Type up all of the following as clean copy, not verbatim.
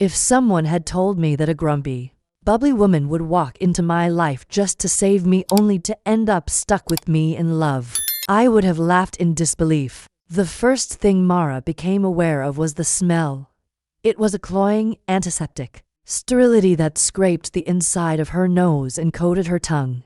If someone had told me that a grumpy, bubbly woman would walk into my life just to save me only to end up stuck with me in love, I would have laughed in disbelief. The first thing Mara became aware of was the smell. It was a cloying, antiseptic sterility that scraped the inside of her nose and coated her tongue.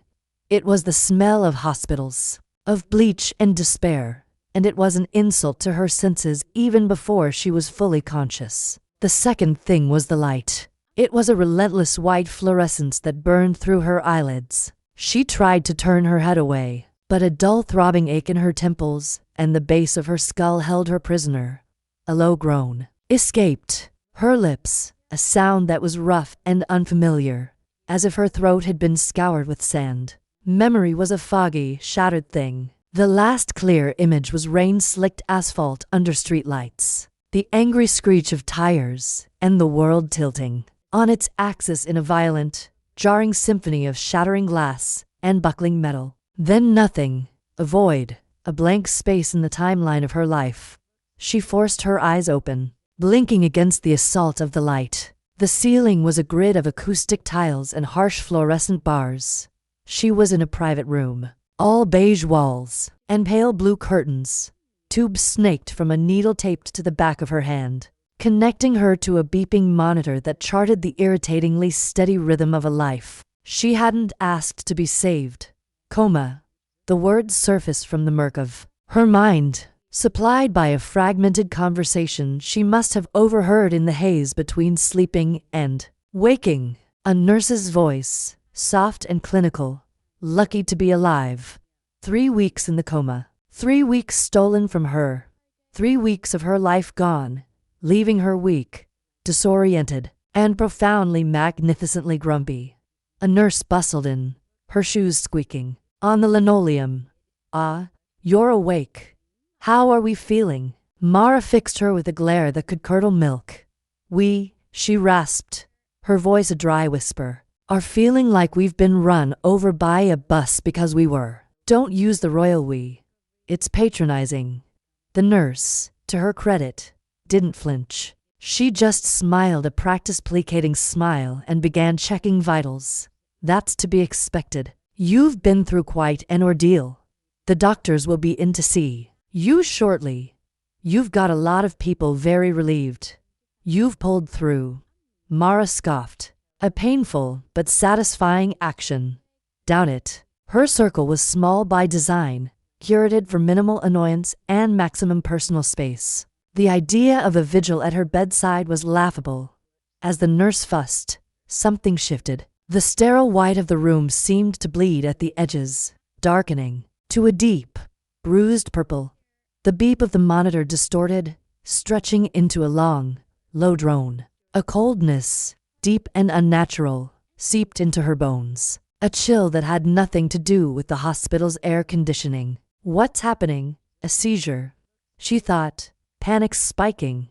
It was the smell of hospitals, of bleach and despair, and it was an insult to her senses even before she was fully conscious. The second thing was the light. It was a relentless white fluorescence that burned through her eyelids. She tried to turn her head away, but a dull throbbing ache in her temples and the base of her skull held her prisoner. A low groan escaped her lips, a sound that was rough and unfamiliar, as if her throat had been scoured with sand. Memory was a foggy, shattered thing. The last clear image was rain-slicked asphalt under streetlights, the angry screech of tires, and the world tilting on its axis in a violent, jarring symphony of shattering glass and buckling metal. Then nothing, a void, a blank space in the timeline of her life. She forced her eyes open, blinking against the assault of the light. The ceiling was a grid of acoustic tiles and harsh fluorescent bars. She was in a private room, all beige walls and pale blue curtains. Tubes snaked from a needle taped to the back of her hand, connecting her to a beeping monitor that charted the irritatingly steady rhythm of a life she hadn't asked to be saved. Coma. The words surfaced from the murk of her mind, supplied by a fragmented conversation she must have overheard in the haze between sleeping and waking. A nurse's voice, soft and clinical. Lucky to be alive. 3 weeks in the coma. 3 weeks stolen from her. 3 weeks of her life gone, leaving her weak, disoriented, and profoundly magnificently grumpy. A nurse bustled in, her shoes squeaking on the linoleum. "Ah, you're awake. How are we feeling?" Mara fixed her with a glare that could curdle milk. She rasped, her voice a dry whisper, "are feeling like we've been run over by a bus because we were." Don't use the royal we. It's patronizing. The nurse, to her credit, didn't flinch. She just smiled a practiced placating smile and began checking vitals. That's to be expected. You've been through quite an ordeal. The doctors will be in to see you shortly. You've got a lot of people very relieved. You've pulled through. Mara scoffed. A painful but satisfying action. Doubt it. Her circle was small by design, curated for minimal annoyance and maximum personal space. The idea of a vigil at her bedside was laughable. As the nurse fussed, something shifted. The sterile white of the room seemed to bleed at the edges, darkening to a deep, bruised purple. The beep of the monitor distorted, stretching into a long, low drone. A coldness, deep and unnatural, seeped into her bones. A chill that had nothing to do with the hospital's air conditioning. What's happening? A seizure, she thought, panic spiking.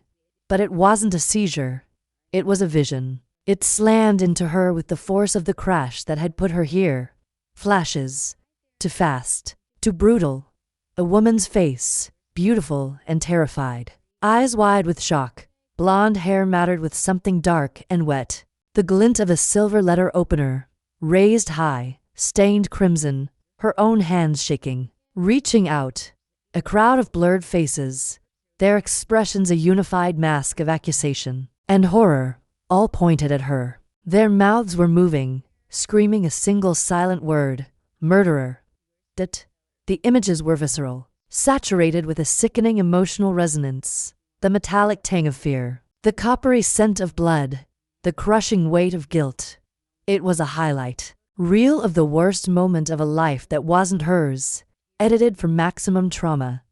But it wasn't a seizure. It was a vision. It slammed into her with the force of the crash that had put her here. Flashes. Too fast. Too brutal. A woman's face, beautiful and terrified. Eyes wide with shock. Blonde hair matted with something dark and wet. The glint of a silver letter opener, raised high, stained crimson, her own hands shaking. Reaching out. A crowd of blurred faces, their expressions a unified mask of accusation and horror, all pointed at her. Their mouths were moving, screaming a single silent word, murderer. The images were visceral, saturated with a sickening emotional resonance. The metallic tang of fear, the coppery scent of blood, the crushing weight of guilt. It was a highlight reel of the worst moment of a life that wasn't hers, edited for maximum trauma.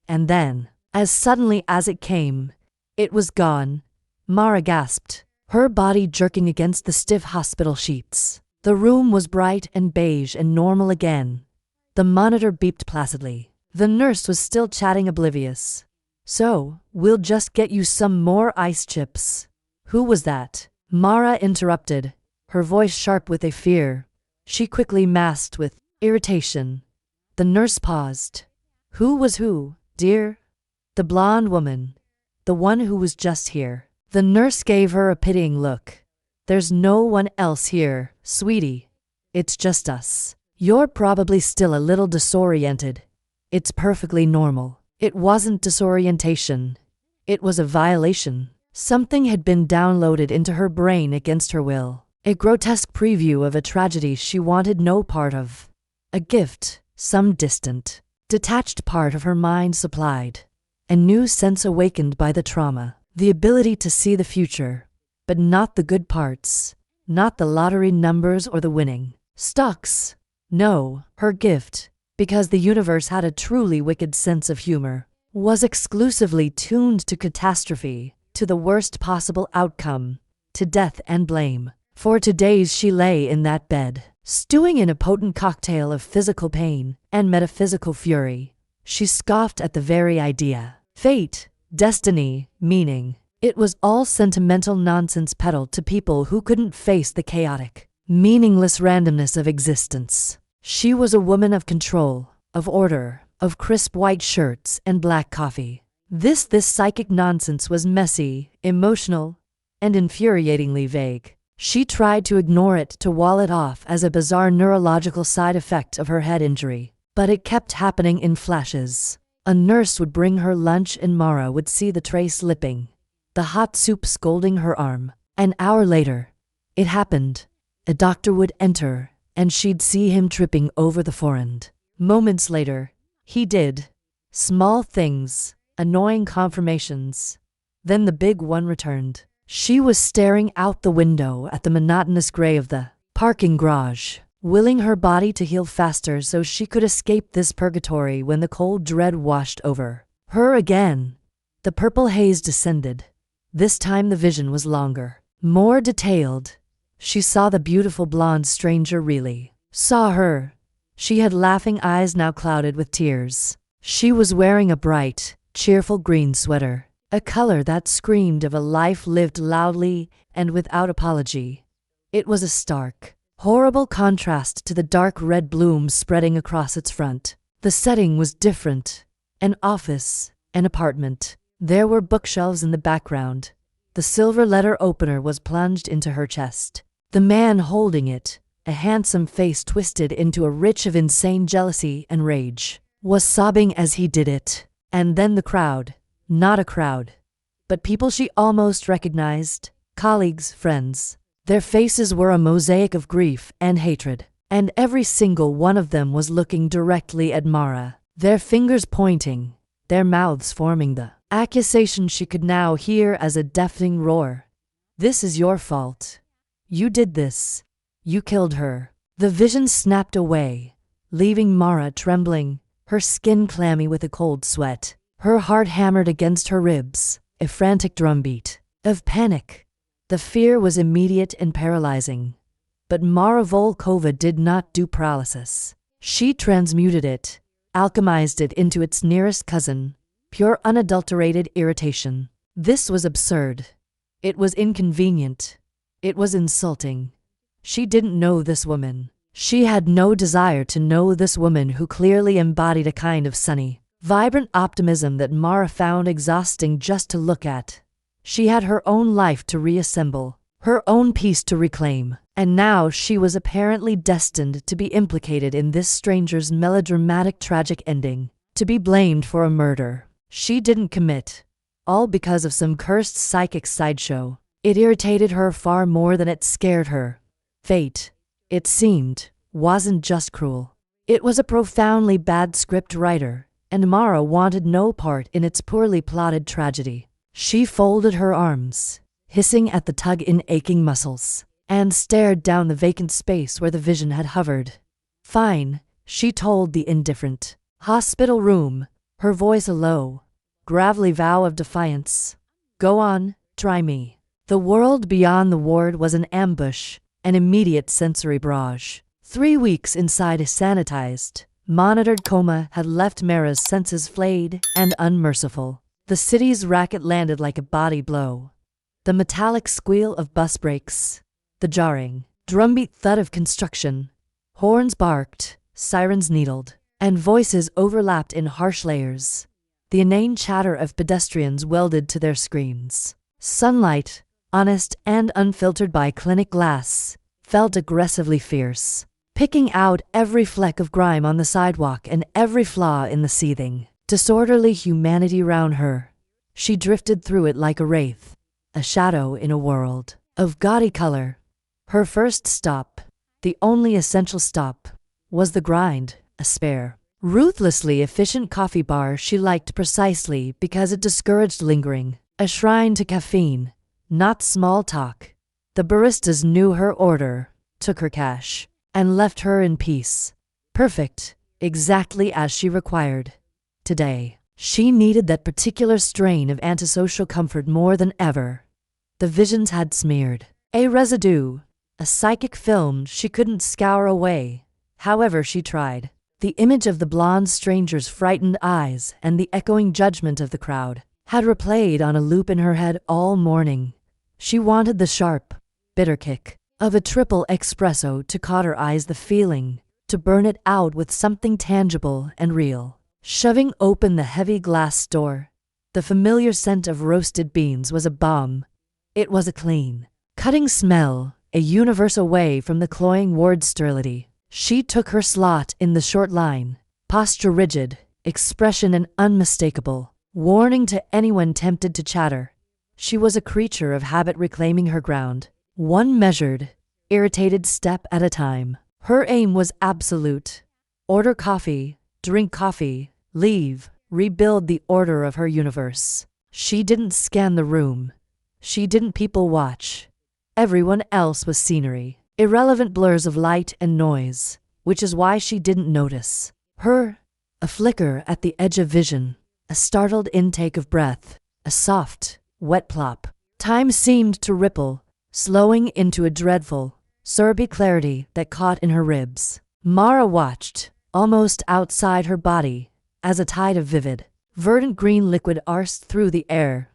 And then, as suddenly as it came, it was gone. Mara gasped, her body jerking against the stiff hospital sheets. The room was bright and beige and normal again. The monitor beeped placidly. The nurse was still chatting, oblivious. "So, we'll just get you some more ice chips." "Who was that?" Mara interrupted, her voice sharp with a fear she quickly masked with irritation. The nurse paused. "Who was who, dear?" "The blonde woman. The one who was just here." The nurse gave her a pitying look. There's no one else here, sweetie. It's just us. You're probably still a little disoriented. It's perfectly normal. It wasn't disorientation. It was a violation. Something had been downloaded into her brain against her will. A grotesque preview of a tragedy she wanted no part of. A gift, some distant, detached part of her mind supplied. A new sense awakened by the trauma. The ability to see the future, but not the good parts. Not the lottery numbers or the winning stocks. No, her gift, because the universe had a truly wicked sense of humor, was exclusively tuned to catastrophe, to the worst possible outcome, to death and blame. For 2 days she lay in that bed, stewing in a potent cocktail of physical pain and metaphysical fury. She scoffed at the very idea. Fate, destiny, meaning. It was all sentimental nonsense peddled to people who couldn't face the chaotic, meaningless randomness of existence. She was a woman of control, of order, of crisp white shirts and black coffee. This psychic nonsense was messy, emotional, and infuriatingly vague. She tried to ignore it, to wall it off as a bizarre neurological side effect of her head injury. But it kept happening in flashes. A nurse would bring her lunch and Mara would see the tray slipping, the hot soup scalding her arm. An hour later, it happened. A doctor would enter, and she'd see him tripping over the forend. Moments later, he did. Small things, annoying confirmations. Then the big one returned. She was staring out the window at the monotonous gray of the parking garage, willing her body to heal faster so she could escape this purgatory when the cold dread washed over her again. The purple haze descended. This time the vision was longer, more detailed. She saw the beautiful blonde stranger really. Saw her. She had laughing eyes now clouded with tears. She was wearing a bright, cheerful green sweater, a color that screamed of a life lived loudly and without apology. It was a stark, horrible contrast to the dark red blooms spreading across its front. The setting was different. An office, an apartment. There were bookshelves in the background. The silver letter opener was plunged into her chest. The man holding it, a handsome face twisted into a rich of insane jealousy and rage, was sobbing as he did it. And then the crowd. Not a crowd, but people she almost recognized. Colleagues, friends. Their faces were a mosaic of grief and hatred, and every single one of them was looking directly at Mara, their fingers pointing, their mouths forming the accusation she could now hear as a deafening roar. This is your fault. You did this. You killed her. The vision snapped away, leaving Mara trembling, her skin clammy with a cold sweat. Her heart hammered against her ribs, a frantic drumbeat of panic. The fear was immediate and paralyzing. But Mara Volkova did not do paralysis. She transmuted it, alchemized it into its nearest cousin, pure unadulterated irritation. This was absurd. It was inconvenient. It was insulting. She didn't know this woman. She had no desire to know this woman who clearly embodied a kind of sunny, vibrant optimism that Mara found exhausting just to look at. She had her own life to reassemble, her own peace to reclaim, and now she was apparently destined to be implicated in this stranger's melodramatic tragic ending, to be blamed for a murder she didn't commit, all because of some cursed psychic sideshow. It irritated her far more than it scared her. Fate, it seemed, wasn't just cruel. It was a profoundly bad script writer, and Mara wanted no part in its poorly plotted tragedy. She folded her arms, hissing at the tug in aching muscles, and stared down the vacant space where the vision had hovered. Fine, she told the indifferent hospital room, her voice a low, gravelly vow of defiance. Go on, try me. The world beyond the ward was an ambush, an immediate sensory barrage. 3 weeks inside a sanitized, monitored coma had left Mara's senses flayed and unmerciful. The city's racket landed like a body blow. The metallic squeal of bus brakes, the jarring, drumbeat thud of construction, horns barked, sirens needled, and voices overlapped in harsh layers. The inane chatter of pedestrians welded to their screams. Sunlight, honest and unfiltered by clinic glass, felt aggressively fierce, picking out every fleck of grime on the sidewalk and every flaw in the seething, disorderly humanity round her. She drifted through it like a wraith, a shadow in a world of gaudy color. Her first stop, the only essential stop, was the grind, a spare, ruthlessly efficient coffee bar she liked precisely because it discouraged lingering, a shrine to caffeine, not small talk. The baristas knew her order, took her cash, and left her in peace. Perfect, exactly as she required. Today, she needed that particular strain of antisocial comfort more than ever. The visions had smeared a residue, a psychic film she couldn't scour away, however she tried. The image of the blonde stranger's frightened eyes and the echoing judgment of the crowd had replayed on a loop in her head all morning. She wanted the sharp, bitter kick of a triple espresso to cauterize the feeling, to burn it out with something tangible and real. Shoving open the heavy glass door, the familiar scent of roasted beans was a balm. It was a clean, cutting smell, a universe away from the cloying ward sterility. She took her slot in the short line, posture rigid, expression unmistakable, warning to anyone tempted to chatter. She was a creature of habit reclaiming her ground, one measured, irritated step at a time. Her aim was absolute. Order coffee, drink coffee, leave, rebuild the order of her universe. She didn't scan the room. She didn't people watch. Everyone else was scenery, irrelevant blurs of light and noise, which is why she didn't notice. Her, a flicker at the edge of vision, a startled intake of breath, a soft, wet plop. Time seemed to ripple, slowing into a dreadful, syrupy clarity that caught in her ribs. Mara watched, almost outside her body, as a tide of vivid, verdant green liquid arced through the air.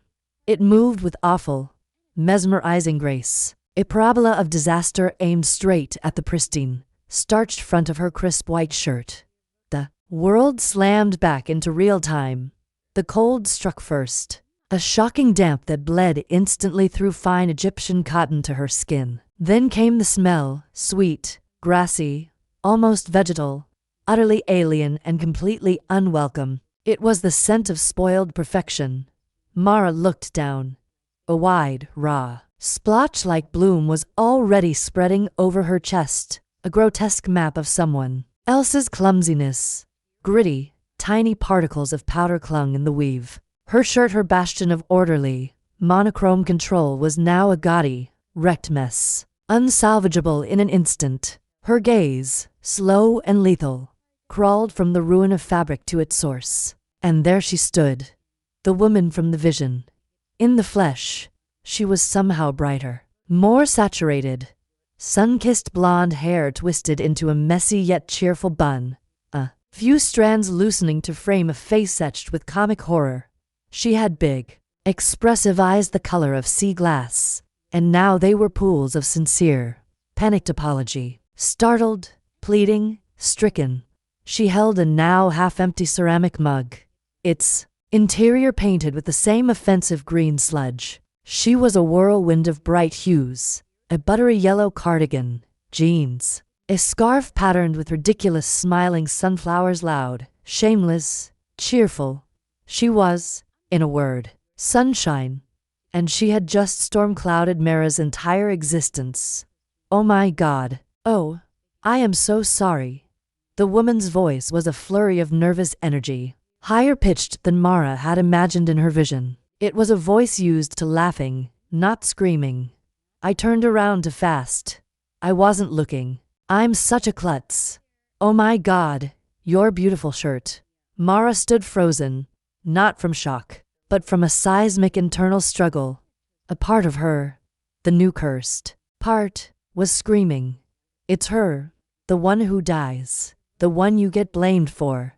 It moved with awful, mesmerizing grace, a parabola of disaster aimed straight at the pristine, starched front of her crisp white shirt. The world slammed back into real time. The cold struck first, a shocking damp that bled instantly through fine Egyptian cotton to her skin. Then came the smell, sweet, grassy, almost vegetal, utterly alien and completely unwelcome. It was the scent of spoiled perfection. Mara looked down. A wide, raw, splotch-like bloom was already spreading over her chest, a grotesque map of someone else's clumsiness. Gritty, tiny particles of powder clung in the weave. Her shirt, her bastion of orderly, monochrome control, was now a gaudy, wrecked mess, unsalvageable in an instant. Her gaze, slow and lethal, crawled from the ruin of fabric to its source. And there she stood, the woman from the vision. In the flesh, she was somehow brighter, more saturated. Sun-kissed blonde hair twisted into a messy yet cheerful bun, a few strands loosening to frame a face etched with comic horror. She had big, expressive eyes the color of sea glass, and now they were pools of sincere, panicked apology. Startled, pleading, stricken, she held a now half-empty ceramic mug, its interior painted with the same offensive green sludge. She was a whirlwind of bright hues, a buttery yellow cardigan, jeans, a scarf patterned with ridiculous smiling sunflowers, loud, shameless, cheerful. She was, in a word, sunshine, and she had just storm-clouded Mara's entire existence. Oh my God. Oh, I am so sorry. The woman's voice was a flurry of nervous energy, higher pitched than Mara had imagined in her vision. It was a voice used to laughing, not screaming. I turned around too fast. I wasn't looking. I'm such a klutz. Oh my God, your beautiful shirt. Mara stood frozen, not from shock, but from a seismic internal struggle. A part of her, the new cursed part, was screaming. It's her, the one who dies, the one you get blamed for.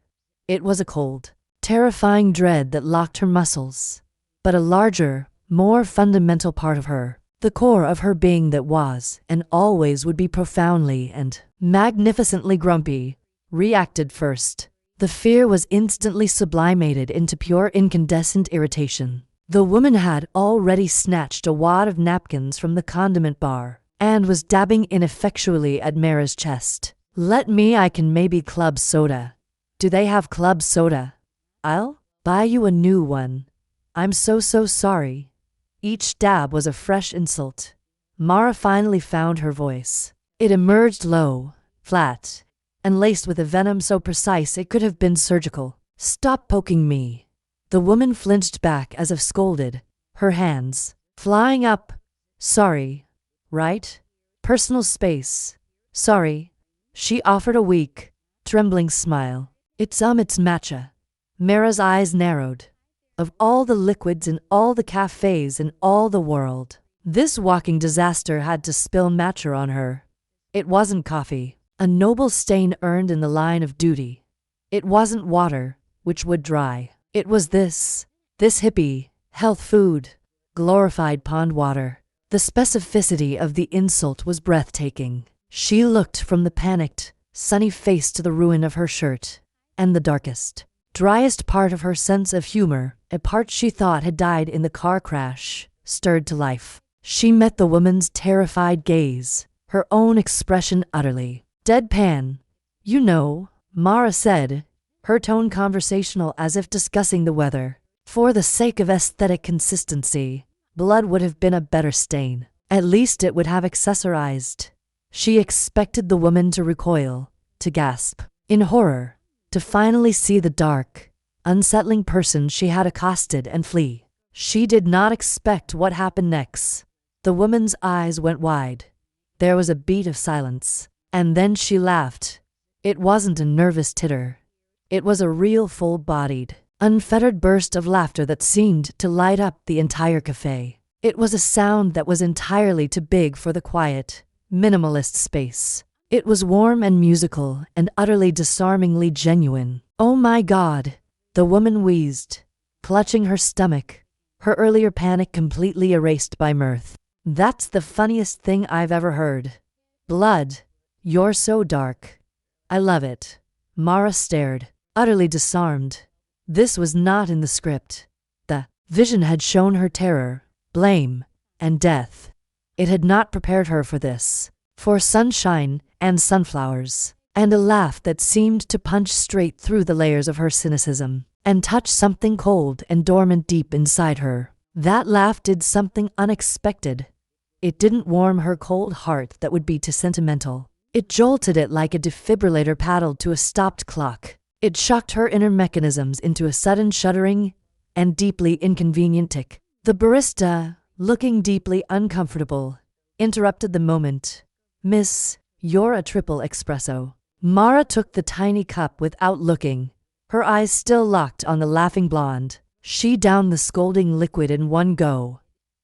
It was a cold, terrifying dread that locked her muscles. But a larger, more fundamental part of her, the core of her being that was and always would be profoundly and magnificently grumpy, reacted first. The fear was instantly sublimated into pure incandescent irritation. The woman had already snatched a wad of napkins from the condiment bar and was dabbing ineffectually at Mara's chest. Let me, I can maybe club soda. Do they have club soda? I'll buy you a new one. I'm so sorry. Each dab was a fresh insult. Mara finally found her voice. It emerged low, flat, and laced with a venom so precise it could have been surgical. Stop poking me. The woman flinched back as if scolded, her hands flying up. Sorry, right? Personal space. Sorry. She offered a weak, trembling smile. It's matcha. Mara's eyes narrowed. Of all the liquids in all the cafes in all the world, this walking disaster had to spill matcha on her. It wasn't coffee, a noble stain earned in the line of duty. It wasn't water, which would dry. It was this hippie, health food, glorified pond water. The specificity of the insult was breathtaking. She looked from the panicked, sunny face to the ruin of her shirt, and the darkest, driest part of her sense of humor, a part she thought had died in the car crash, stirred to life. She met the woman's terrified gaze, her own expression utterly deadpan. You know, Mara said, her tone conversational as if discussing the weather. For the sake of aesthetic consistency, blood would have been a better stain. At least it would have accessorized. She expected the woman to recoil, to gasp in horror, to finally see the dark, unsettling person she had accosted and flee. She did not expect what happened next. The woman's eyes went wide. There was a beat of silence, and then she laughed. It wasn't a nervous titter. It was a real full-bodied, unfettered burst of laughter that seemed to light up the entire cafe. It was a sound that was entirely too big for the quiet, minimalist space. It was warm and musical and utterly disarmingly genuine. Oh my God, the woman wheezed, clutching her stomach, her earlier panic completely erased by mirth. That's the funniest thing I've ever heard. Blood, you're so dark. I love it. Mara stared, utterly disarmed. This was not in the script. The vision had shown her terror, blame, and death. It had not prepared her for this, for sunshine and sunflowers, and a laugh that seemed to punch straight through the layers of her cynicism and touch something cold and dormant deep inside her. That laugh did something unexpected. It didn't warm her cold heart that would be too sentimental. It jolted it like a defibrillator paddled to a stopped clock. It shocked her inner mechanisms into a sudden shuddering and deeply inconvenient tick. The barista, looking deeply uncomfortable, interrupted the moment. Miss, you're a triple espresso. Mara took the tiny cup without looking, her eyes still locked on the laughing blonde. She downed the scalding liquid in one go.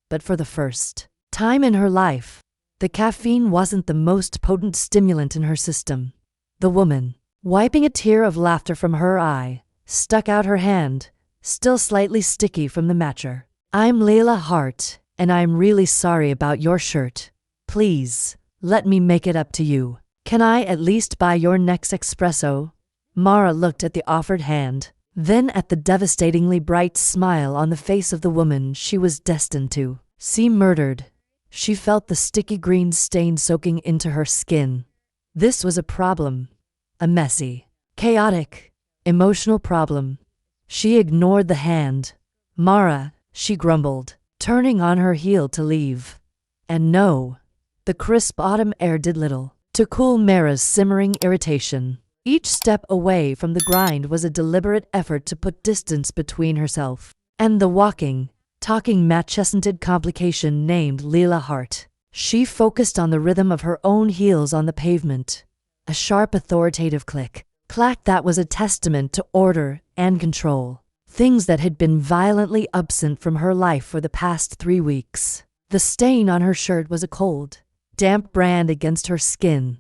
But for the first time in her life, the caffeine wasn't the most potent stimulant in her system. The woman, wiping a tear of laughter from her eye, stuck out her hand, still slightly sticky from the matcha. I'm Leila Hart, and I'm really sorry about your shirt. Please, let me make it up to you. Can I at least buy your next espresso? Mara looked at the offered hand, then at the devastatingly bright smile on the face of the woman she was destined to see murdered. She felt the sticky green stain soaking into her skin. This was a problem. A messy, chaotic, emotional problem. She ignored the hand. Mara, she grumbled, turning on her heel to leave. And no, the crisp autumn air did little to cool Mara's simmering irritation. Each step away from the grind was a deliberate effort to put distance between herself and the walking, talking matcha-scented complication named Leila Hart. She focused on the rhythm of her own heels on the pavement. A sharp authoritative click, clack that was a testament to order and control. Things that had been violently absent from her life for the past 3 weeks. The stain on her shirt was a cold, damp brand against her skin.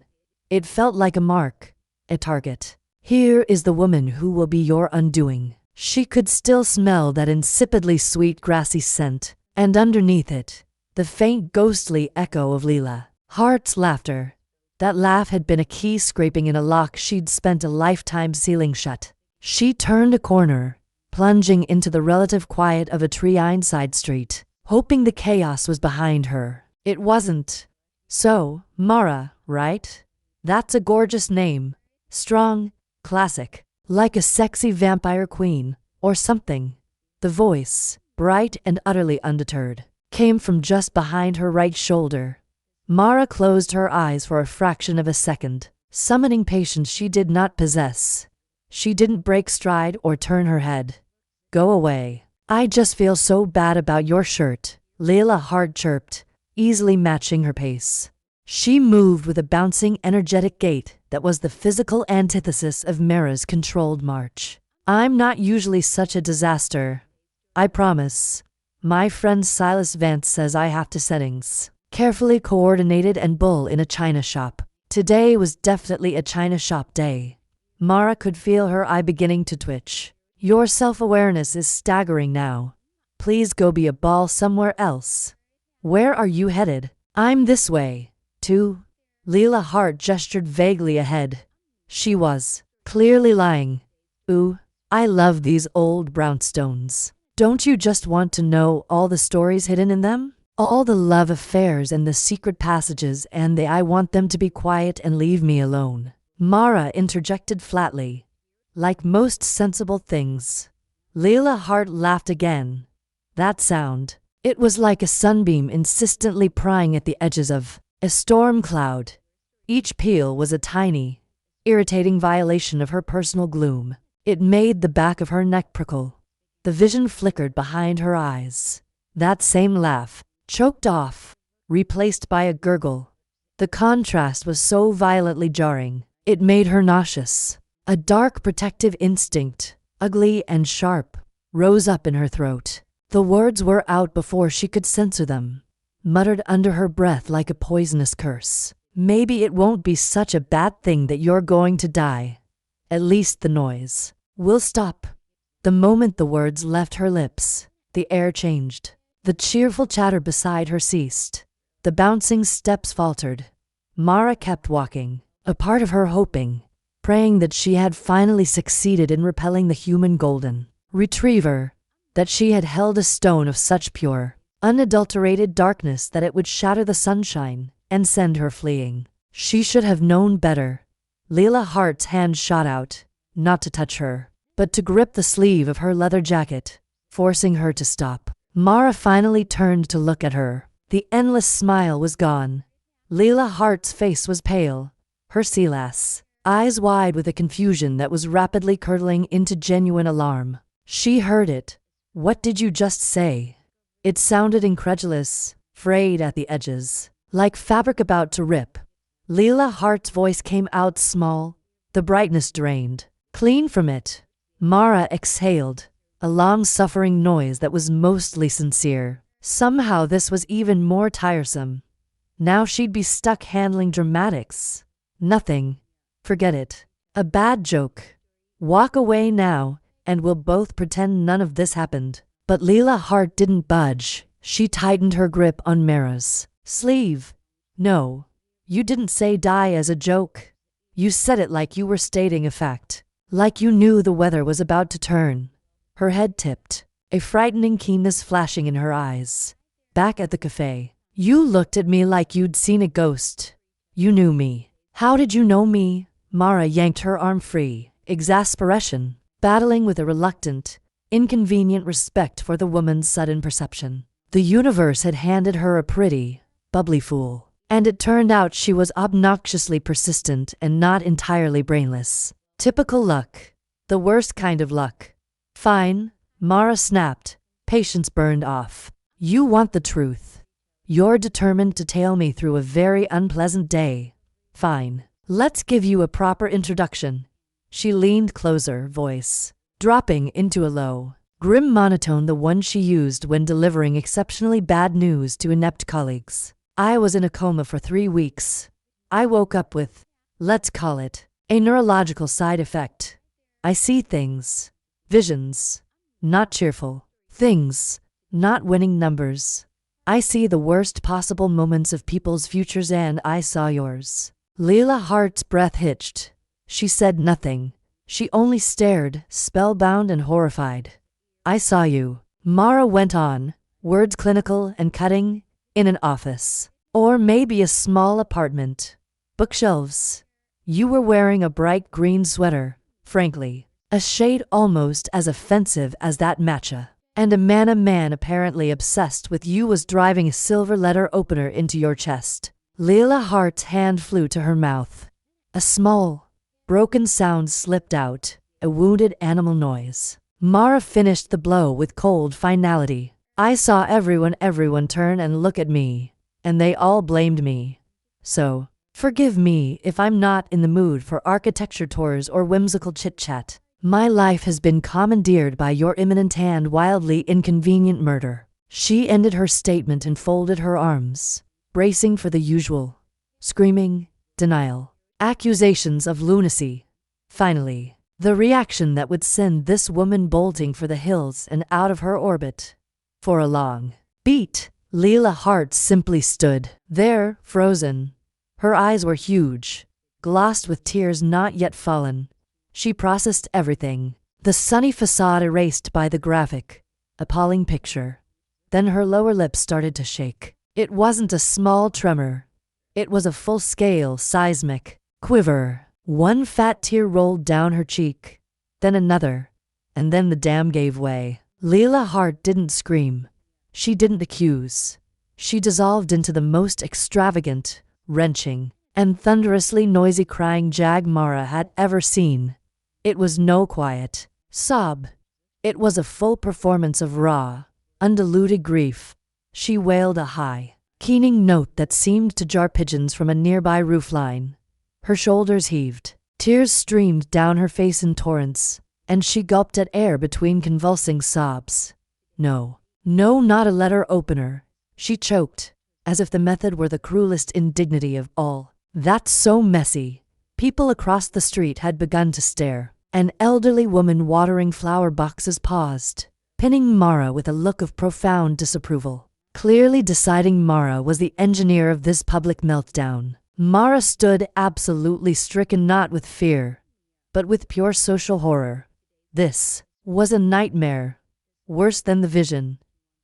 It felt like a mark, a target. Here is the woman who will be your undoing. She could still smell that insipidly sweet grassy scent, and underneath it, the faint ghostly echo of Leila Hart's laughter. That laugh had been a key scraping in a lock she'd spent a lifetime sealing shut. She turned a corner, plunging into the relative quiet of a tree-lined side street, hoping the chaos was behind her. It wasn't. So, Mara, right? That's a gorgeous name. Strong, classic, like a sexy vampire queen, or something. The voice, bright and utterly undeterred, came from just behind her right shoulder. Mara closed her eyes for a fraction of a second, summoning patience she did not possess. She didn't break stride or turn her head. Go away. I just feel so bad about your shirt, Leila hard chirped, easily matching her pace. She moved with a bouncing, energetic gait that was the physical antithesis of Mara's controlled march. I'm not usually such a disaster. I promise. My friend Silas Vance says I have to settings. Carefully coordinated and bull in a china shop. Today was definitely a china shop day. Mara could feel her eye beginning to twitch. Your self-awareness is staggering now. Please go be a ball somewhere else. Where are you headed? I'm this way, too. Leila Hart gestured vaguely ahead. She was clearly lying. Ooh, I love these old brownstones. Don't you just want to know all the stories hidden in them? All the love affairs and the secret passages, and I want them to be quiet and leave me alone. Mara interjected flatly. Like most sensible things. Leila Hart laughed again. That sound. It was like a sunbeam insistently prying at the edges of a storm cloud. Each peal was a tiny, irritating violation of her personal gloom. It made the back of her neck prickle. The vision flickered behind her eyes. That same laugh, choked off, replaced by a gurgle. The contrast was so violently jarring, it made her nauseous. A dark protective instinct, ugly and sharp, rose up in her throat. The words were out before she could censor them, muttered under her breath like a poisonous curse. Maybe it won't be such a bad thing that you're going to die. At least the noise will stop. The moment the words left her lips, the air changed. The cheerful chatter beside her ceased. The bouncing steps faltered. Mara kept walking, a part of her hoping, praying that she had finally succeeded in repelling the human golden retriever, that she had held a stone of such pure, unadulterated darkness that it would shatter the sunshine and send her fleeing. She should have known better. Leila Hart's hand shot out, not to touch her, but to grip the sleeve of her leather jacket, forcing her to stop. Mara finally turned to look at her. The endless smile was gone. Leila Hart's face was pale, her sea lass, eyes wide with a confusion that was rapidly curdling into genuine alarm. She heard it. What did you just say? It sounded incredulous, frayed at the edges, like fabric about to rip. Leila Hart's voice came out small, the brightness drained. Clean from it. Mara exhaled, a long-suffering noise that was mostly sincere. Somehow this was even more tiresome. Now she'd be stuck handling dramatics. Nothing. Forget it. A bad joke. Walk away now, and we'll both pretend none of this happened. But Leila Hart didn't budge. She tightened her grip on Mara's sleeve. No. You didn't say die as a joke. You said it like you were stating a fact. Like you knew the weather was about to turn. Her head tipped, a frightening keenness flashing in her eyes. Back at the cafe, you looked at me like you'd seen a ghost. You knew me. How did you know me? Mara yanked her arm free, exasperation, battling with a reluctant, inconvenient respect for the woman's sudden perception. The universe had handed her a pretty, bubbly fool, and it turned out she was obnoxiously persistent and not entirely brainless. Typical luck. The worst kind of luck. Fine, Mara snapped. Patience burned off. You want the truth. You're determined to tail me through a very unpleasant day. Fine. Let's give you a proper introduction. She leaned closer, voice dropping into a low, grim monotone, the one she used when delivering exceptionally bad news to inept colleagues. I was in a coma for 3 weeks. I woke up with, let's call it, a neurological side effect. I see things. Visions. Not cheerful. Things. Not winning numbers. I see the worst possible moments of people's futures, and I saw yours. Leila Hart's breath hitched. She said nothing. She only stared, spellbound and horrified. I saw you, Mara went on, words clinical and cutting, in an office. Or maybe a small apartment. Bookshelves. You were wearing a bright green sweater, frankly, a shade almost as offensive as that matcha. And a man apparently obsessed with you was driving a silver letter opener into your chest. Leila Hart's hand flew to her mouth. A small, broken sound slipped out, a wounded animal noise. Mara finished the blow with cold finality. I saw everyone turn and look at me, and they all blamed me. So, forgive me if I'm not in the mood for architecture tours or whimsical chit-chat. My life has been commandeered by your imminent and wildly inconvenient murder. She ended her statement and folded her arms, bracing for the usual. Screaming, denial, accusations of lunacy. Finally, the reaction that would send this woman bolting for the hills and out of her orbit. For a long beat, Leila Hart simply stood there, frozen. Her eyes were huge, glossed with tears not yet fallen. She processed everything, the sunny facade erased by the graphic, appalling picture. Then her lower lip started to shake. It wasn't a small tremor. It was a full-scale, seismic quiver. One fat tear rolled down her cheek, then another, and then the dam gave way. Leila Hart didn't scream. She didn't accuse. She dissolved into the most extravagant, wrenching, and thunderously noisy crying jag Mara had ever seen. It was no quiet sob. It was a full performance of raw, undiluted grief. She wailed a high, keening note that seemed to jar pigeons from a nearby roofline. Her shoulders heaved. Tears streamed down her face in torrents, and she gulped at air between convulsing sobs. No, not a letter opener. She choked, as if the method were the cruelest indignity of all. That's so messy. People across the street had begun to stare. An elderly woman watering flower boxes paused, pinning Mara with a look of profound disapproval. Clearly deciding Mara was the engineer of this public meltdown. Mara stood absolutely stricken, not with fear, but with pure social horror. This was a nightmare, worse than the vision.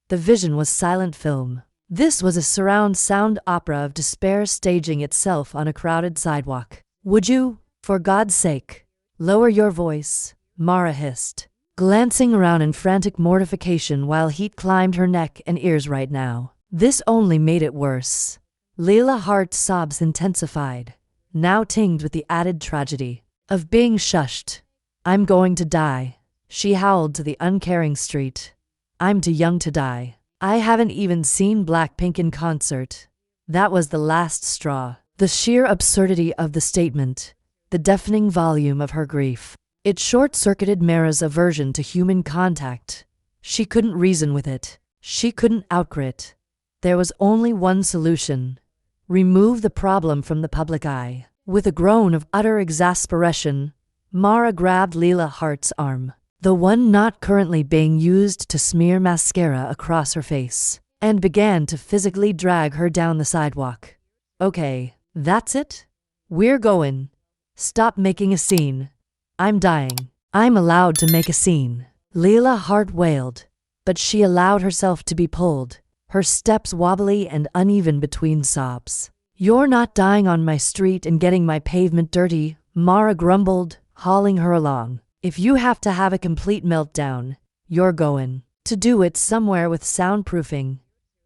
The vision was silent film. This was a surround sound opera of despair staging itself on a crowded sidewalk. Would you, for God's sake, lower your voice? Mara hissed, glancing around in frantic mortification while heat climbed her neck and ears right now. This only made it worse. Leila Hart's sobs intensified, now tinged with the added tragedy of being shushed. I'm going to die, she howled to the uncaring street. I'm too young to die. I haven't even seen Blackpink in concert. That was the last straw. The sheer absurdity of the statement, the deafening volume of her grief. It short-circuited Mara's aversion to human contact. She couldn't reason with it. She couldn't outgrit. There was only one solution. Remove the problem from the public eye. With a groan of utter exasperation, Mara grabbed Leila Hart's arm, the one not currently being used to smear mascara across her face, and began to physically drag her down the sidewalk. Okay, that's it? We're going. Stop making a scene. I'm dying. I'm allowed to make a scene. Leila Hart wailed, but she allowed herself to be pulled, her steps wobbly and uneven between sobs. You're not dying on my street and getting my pavement dirty, Mara grumbled, hauling her along. If you have to have a complete meltdown, you're going to do it somewhere with soundproofing.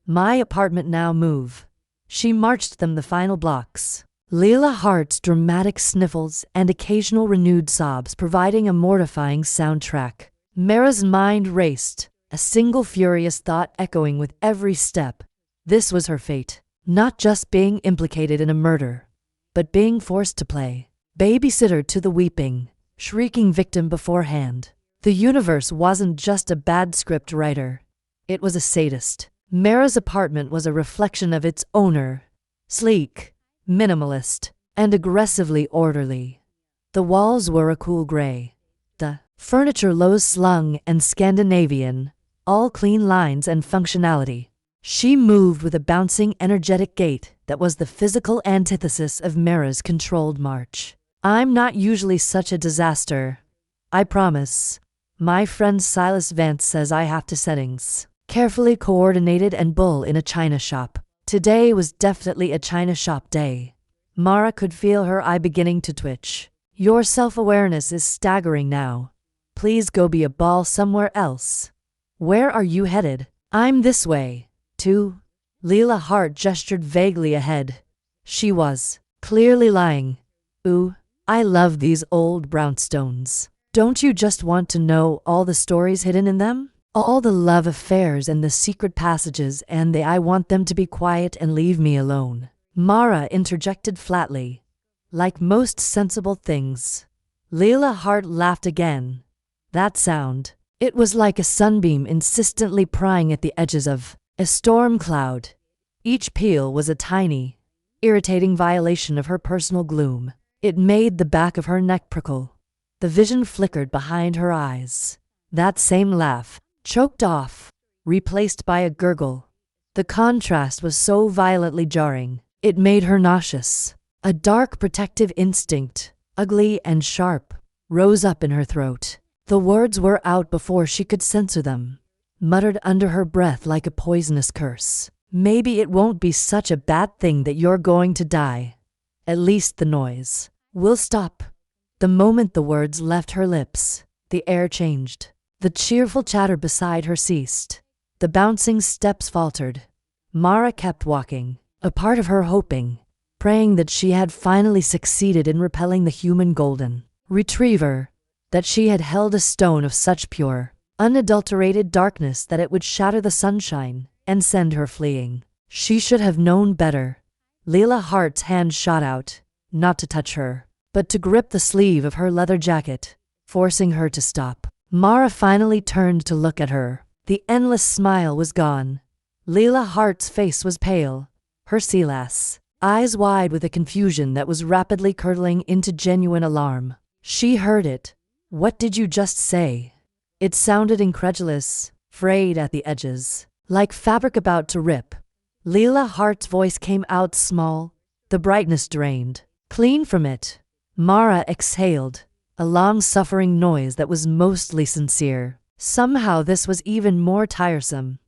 My apartment now, move. She marched them the final blocks. Leila Hart's dramatic sniffles and occasional renewed sobs providing a mortifying soundtrack. Mara's mind raced, a single furious thought echoing with every step. This was her fate. Not just being implicated in a murder, but being forced to play babysitter to the weeping, shrieking victim beforehand. The universe wasn't just a bad script writer. It was a sadist. Mara's apartment was a reflection of its owner. Sleek, minimalist, and aggressively orderly. The walls were a cool gray. The furniture low-slung and Scandinavian, all clean lines and functionality. She moved with a bouncing, energetic gait that was the physical antithesis of Mara's controlled march. I'm not usually such a disaster, I promise, My friend Silas Vance says I have to settings. Carefully coordinated and bull in a china shop. Today was definitely a china shop day. Mara could feel her eye beginning to twitch. Your self-awareness is staggering now. Please go be a ball somewhere else. Where are you headed? I'm this way, too. Leila Hart gestured vaguely ahead. She was clearly lying. Ooh, I love these old brownstones. Don't you just want to know all the stories hidden in them? All the love affairs and the secret passages, and I want them to be quiet and leave me alone. Mara interjected flatly. Like most sensible things. Leila Hart laughed again. That sound. It was like a sunbeam insistently prying at the edges of a storm cloud. Each peal was a tiny, irritating violation of her personal gloom. It made the back of her neck prickle. The vision flickered behind her eyes. That same laugh, choked off, replaced by a gurgle. The contrast was so violently jarring, it made her nauseous. A dark protective instinct, ugly and sharp, rose up in her throat. The words were out before she could censor them, muttered under her breath like a poisonous curse. Maybe it won't be such a bad thing that you're going to die. At least the noise will stop. The moment the words left her lips, the air changed. The cheerful chatter beside her ceased. The bouncing steps faltered. Mara kept walking, a part of her hoping, praying that she had finally succeeded in repelling the human golden retriever, that she had held a stone of such pure, unadulterated darkness that it would shatter the sunshine and send her fleeing. She should have known better. Leila Hart's hand shot out, not to touch her, but to grip the sleeve of her leather jacket, forcing her to stop. Mara finally turned to look at her. The endless smile was gone. Leila Hart's face was pale, her sea lass, eyes wide with a confusion that was rapidly curdling into genuine alarm. She heard it. What did you just say? It sounded incredulous, frayed at the edges, like fabric about to rip. Leila Hart's voice came out small, the brightness drained. Clean from it. Mara exhaled, a long-suffering noise that was mostly sincere. Somehow this was even more tiresome.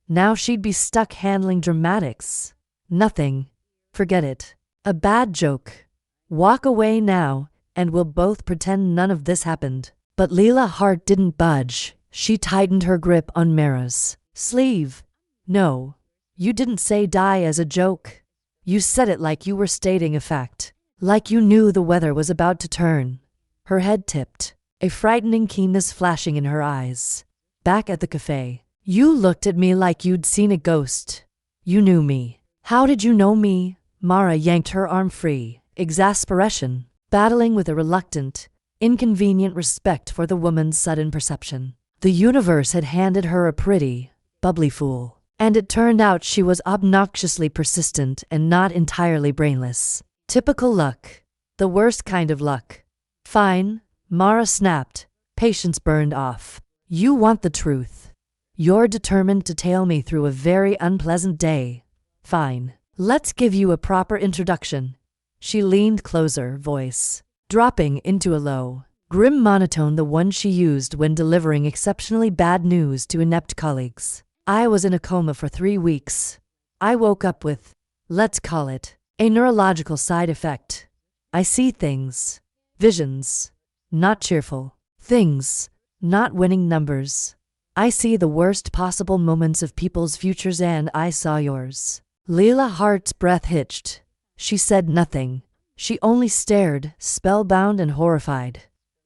Now she'd be stuck handling dramatics. Nothing. Forget it. A bad joke. Walk away now, and we'll both pretend none of this happened. But Leila Hart didn't budge. She tightened her grip on Mara's sleeve. No. You didn't say die as a joke. You said it like you were stating a fact. Like you knew the weather was about to turn. Her head tipped, a frightening keenness flashing in her eyes. Back at the cafe, you looked at me like you'd seen a ghost. You knew me. How did you know me? Mara yanked her arm free, exasperation, battling with a reluctant, inconvenient respect for the woman's sudden perception. The universe had handed her a pretty, bubbly fool, and it turned out she was obnoxiously persistent and not entirely brainless. Typical luck. The worst kind of luck. Fine, Mara snapped. Patience burned off. You want the truth. You're determined to tail me through a very unpleasant day. Fine. Let's give you a proper introduction. She leaned closer, voice dropping into a low, grim monotone, the one she used when delivering exceptionally bad news to inept colleagues. I was in a coma for 3 weeks. I woke up with, let's call it, a neurological side effect. I see things. Visions. Not cheerful. Things. Not winning numbers. I see the worst possible moments of people's futures, and I saw yours. Leila Hart's breath hitched. She said nothing. She only stared, spellbound and horrified.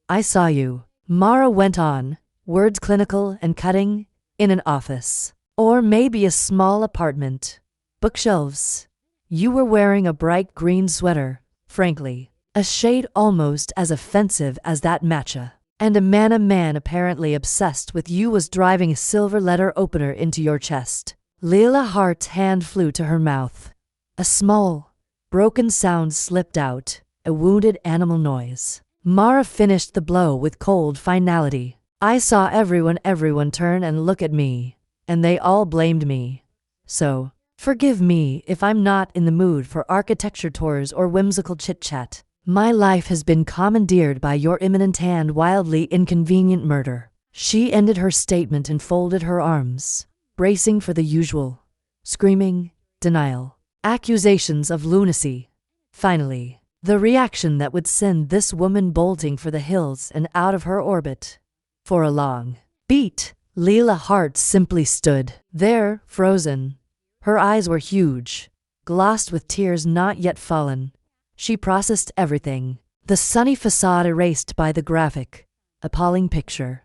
I saw you. Mara went on, words clinical and cutting, in an office. Or maybe a small apartment. Bookshelves. You were wearing a bright green sweater, frankly. A shade almost as offensive as that matcha. And a man apparently obsessed with you was driving a silver letter opener into your chest. Leila Hart's hand flew to her mouth. A small, broken sound slipped out, a wounded animal noise. Mara finished the blow with cold finality. I saw everyone turn and look at me, and they all blamed me. So, forgive me if I'm not in the mood for architecture tours or whimsical chit-chat. My life has been commandeered by your imminent and wildly inconvenient murder. She ended her statement and folded her arms, bracing for the usual. Screaming, denial, accusations of lunacy. Finally, the reaction that would send this woman bolting for the hills and out of her orbit. For a long beat, Leila Hart simply stood there, frozen. Her eyes were huge, glossed with tears not yet fallen. She processed everything, the sunny facade erased by the graphic, appalling picture.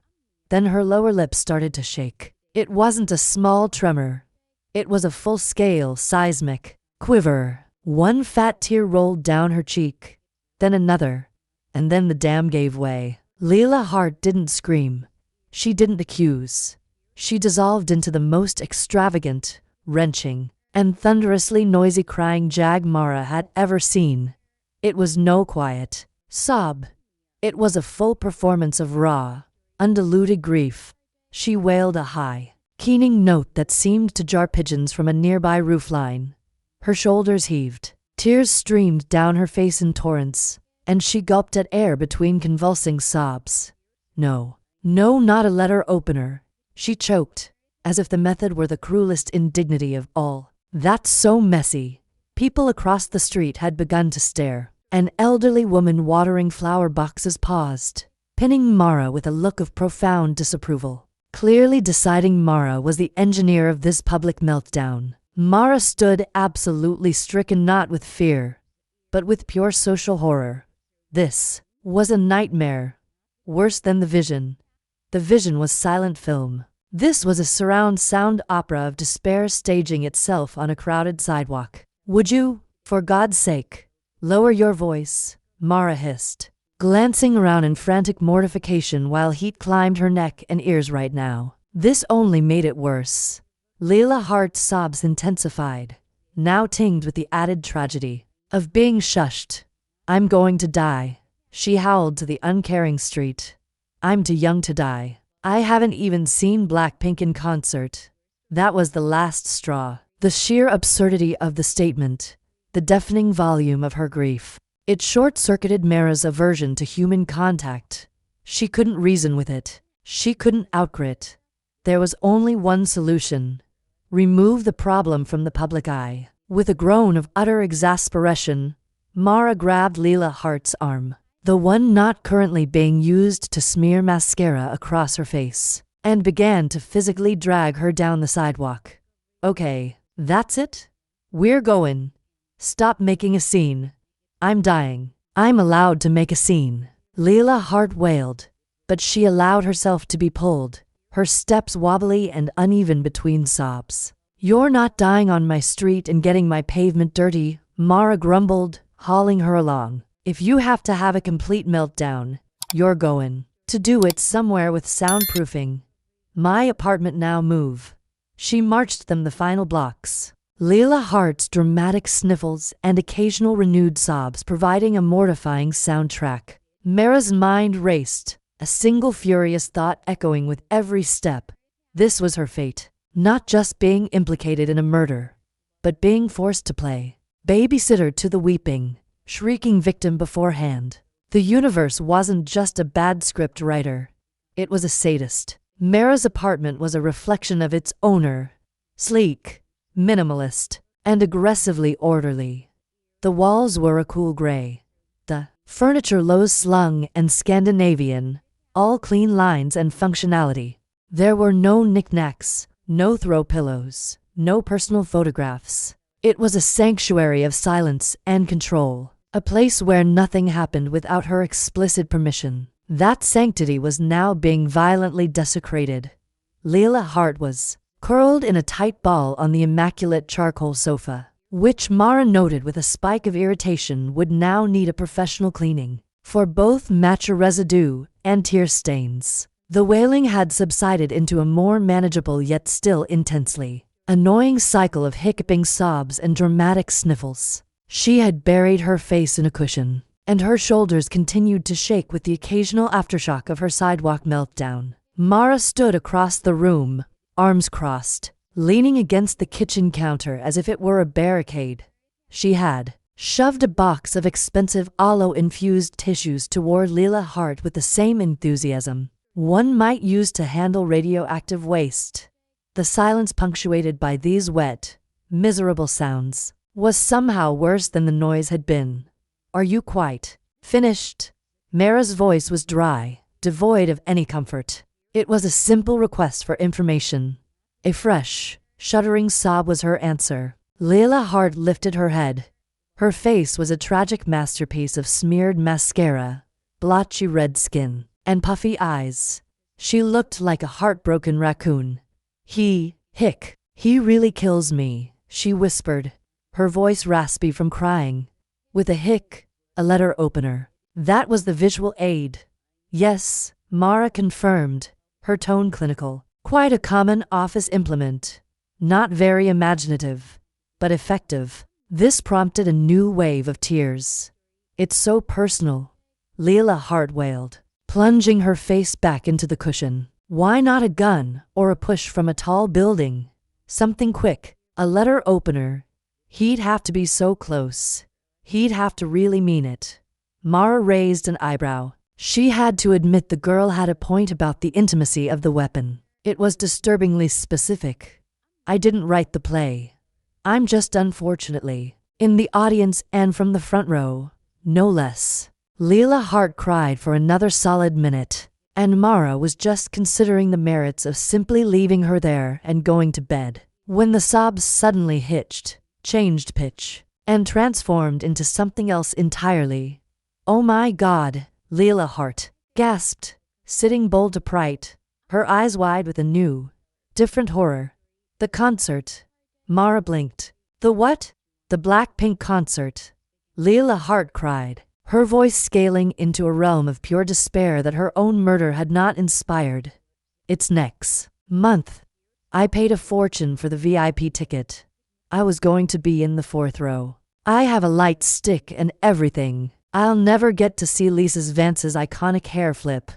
Then her lower lip started to shake. It wasn't a small tremor. It was a full-scale, seismic quiver. One fat tear rolled down her cheek, then another, and then the dam gave way. Leila Hart didn't scream. She didn't accuse. She dissolved into the most extravagant, wrenching, and thunderously noisy crying Jag Mara had ever seen. It was no quiet sob. It was a full performance of raw, undiluted grief. She wailed a high, keening note that seemed to jar pigeons from a nearby roofline. Her shoulders heaved. Tears streamed down her face in torrents, and she gulped at air between convulsing sobs. No, not a letter opener. She choked, as if the method were the cruelest indignity of all. That's so messy. People across the street had begun to stare. An elderly woman watering flower boxes paused, pinning Mara with a look of profound disapproval, clearly deciding Mara was the engineer of this public meltdown. Mara stood absolutely stricken, not with fear, but with pure social horror. This was a nightmare, worse than the vision. The vision was silent film. This was a surround sound opera of despair staging itself on a crowded sidewalk. Would you, for God's sake, lower your voice? Mara hissed, glancing around in frantic mortification while heat climbed her neck and ears right now. This only made it worse. Leila Hart's sobs intensified, now tinged with the added tragedy of being shushed. I'm going to die, she howled to the uncaring street. I'm too young to die. I haven't even seen Blackpink in concert. That was the last straw. The sheer absurdity of the statement, the deafening volume of her grief. It short-circuited Mara's aversion to human contact. She couldn't reason with it. She couldn't outgrit. There was only one solution. Remove the problem from the public eye. With a groan of utter exasperation, Mara grabbed Leila Hart's arm, the one not currently being used to smear mascara across her face, and began to physically drag her down the sidewalk. Okay, that's it? We're going. Stop making a scene. I'm dying. I'm allowed to make a scene. Leila Hart wailed, but she allowed herself to be pulled, her steps wobbly and uneven between sobs. You're not dying on my street and getting my pavement dirty, Mara grumbled, hauling her along. If you have to have a complete meltdown, you're going to do it somewhere with soundproofing. My apartment now, move. She marched them the final blocks. Leila Hart's dramatic sniffles and occasional renewed sobs providing a mortifying soundtrack. Mara's mind raced, a single furious thought echoing with every step. This was her fate. Not just being implicated in a murder, but being forced to play babysitter to the weeping, shrieking victim beforehand. The universe wasn't just a bad script writer. It was a sadist. Mara's apartment was a reflection of its owner. Sleek, minimalist, and aggressively orderly. The walls were a cool gray. The furniture low-slung and Scandinavian, all clean lines and functionality. There were no knickknacks, no throw pillows, no personal photographs. It was a sanctuary of silence and control, a place where nothing happened without her explicit permission. That sanctity was now being violently desecrated. Leila Hart was curled in a tight ball on the immaculate charcoal sofa, which Mara noted with a spike of irritation would now need a professional cleaning, for both matcha residue and tear stains. The wailing had subsided into a more manageable yet still intensely annoying cycle of hiccuping sobs and dramatic sniffles. She had buried her face in a cushion, and her shoulders continued to shake with the occasional aftershock of her sidewalk meltdown. Mara stood across the room, arms crossed, leaning against the kitchen counter as if it were a barricade. She had shoved a box of expensive aloe-infused tissues toward Leila Hart with the same enthusiasm one might use to handle radioactive waste. The silence punctuated by these wet, miserable sounds was somehow worse than the noise had been. Are you quite finished? Mara's voice was dry, devoid of any comfort. It was a simple request for information. A fresh, shuddering sob was her answer. Leila Hart lifted her head. Her face was a tragic masterpiece of smeared mascara, blotchy red skin, and puffy eyes. She looked like a heartbroken raccoon. He really kills me, she whispered, her voice raspy from crying. With a letter opener. That was the visual aid. Yes, Mara confirmed, her tone clinical. Quite a common office implement. Not very imaginative, but effective. This prompted a new wave of tears. It's so personal, Leila Hart wailed, plunging her face back into the cushion. Why not a gun or a push from a tall building? Something quick, a letter opener. He'd have to be so close. He'd have to really mean it. Mara raised an eyebrow. She had to admit the girl had a point about the intimacy of the weapon. It was disturbingly specific. I didn't write the play. I'm just unfortunately in the audience and from the front row, no less. Leila Hart cried for another solid minute, and Mara was just considering the merits of simply leaving her there and going to bed, when the sobs suddenly changed pitch, and transformed into something else entirely. Oh my God, Leila Hart gasped, sitting bolt upright, her eyes wide with a new, different horror. The concert. Mara blinked. The what? The Blackpink concert. Leila Hart cried, her voice scaling into a realm of pure despair that her own murder had not inspired. It's next month. I paid a fortune for the VIP ticket. I was going to be in the 4th row. I have a light stick and everything. I'll never get to see Lisa's Vance's iconic hair flip.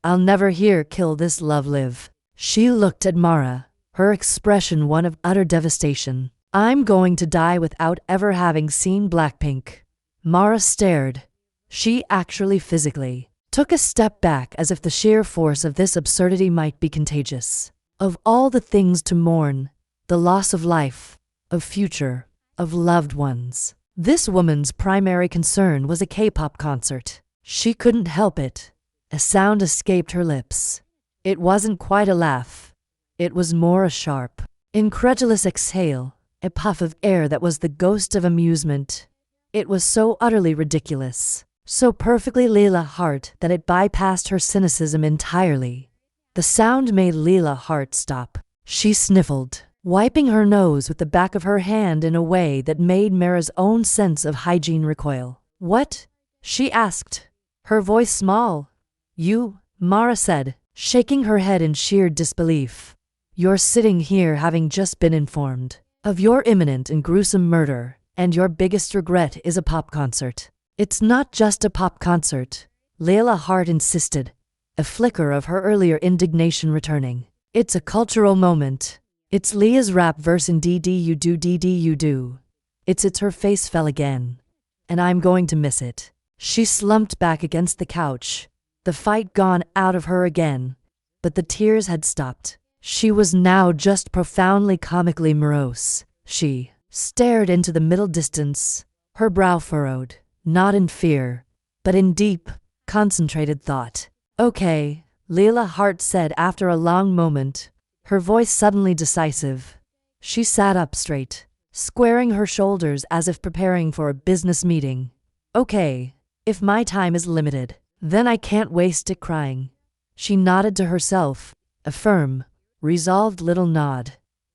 I'll never hear Kill This Love Live. She looked at Mara, her expression one of utter devastation. I'm going to die without ever having seen Blackpink. Mara stared. She actually physically took a step back as if the sheer force of this absurdity might be contagious. Of all the things to mourn, the loss of life, of future, of loved ones, this woman's primary concern was a K-pop concert. She couldn't help it. A sound escaped her lips. It wasn't quite a laugh. It was more a sharp, incredulous exhale, a puff of air that was the ghost of amusement. It was so utterly ridiculous, so perfectly Leila Hart that it bypassed her cynicism entirely. The sound made Leila Hart stop. She sniffled, wiping her nose with the back of her hand in a way that made Mara's own sense of hygiene recoil. What? She asked, her voice small. You, Mara said, shaking her head in sheer disbelief. You're sitting here having just been informed of your imminent and gruesome murder, and your biggest regret is a pop concert. It's not just a pop concert, Leila Hart insisted, a flicker of her earlier indignation returning. It's a cultural moment. It's Leah's rap verse in DD You Do DD You Do. It's her face fell again. And I'm going to miss it. She slumped back against the couch, the fight gone out of her again, but the tears had stopped. She was now just profoundly comically morose. She stared into the middle distance, her brow furrowed, not in fear, but in deep, concentrated thought. Okay, Leila Hart said after a long moment, her voice suddenly decisive. She sat up straight, squaring her shoulders as if preparing for a business meeting. Okay, if my time is limited, then I can't waste it crying. She nodded to herself, a firm, resolved little nod.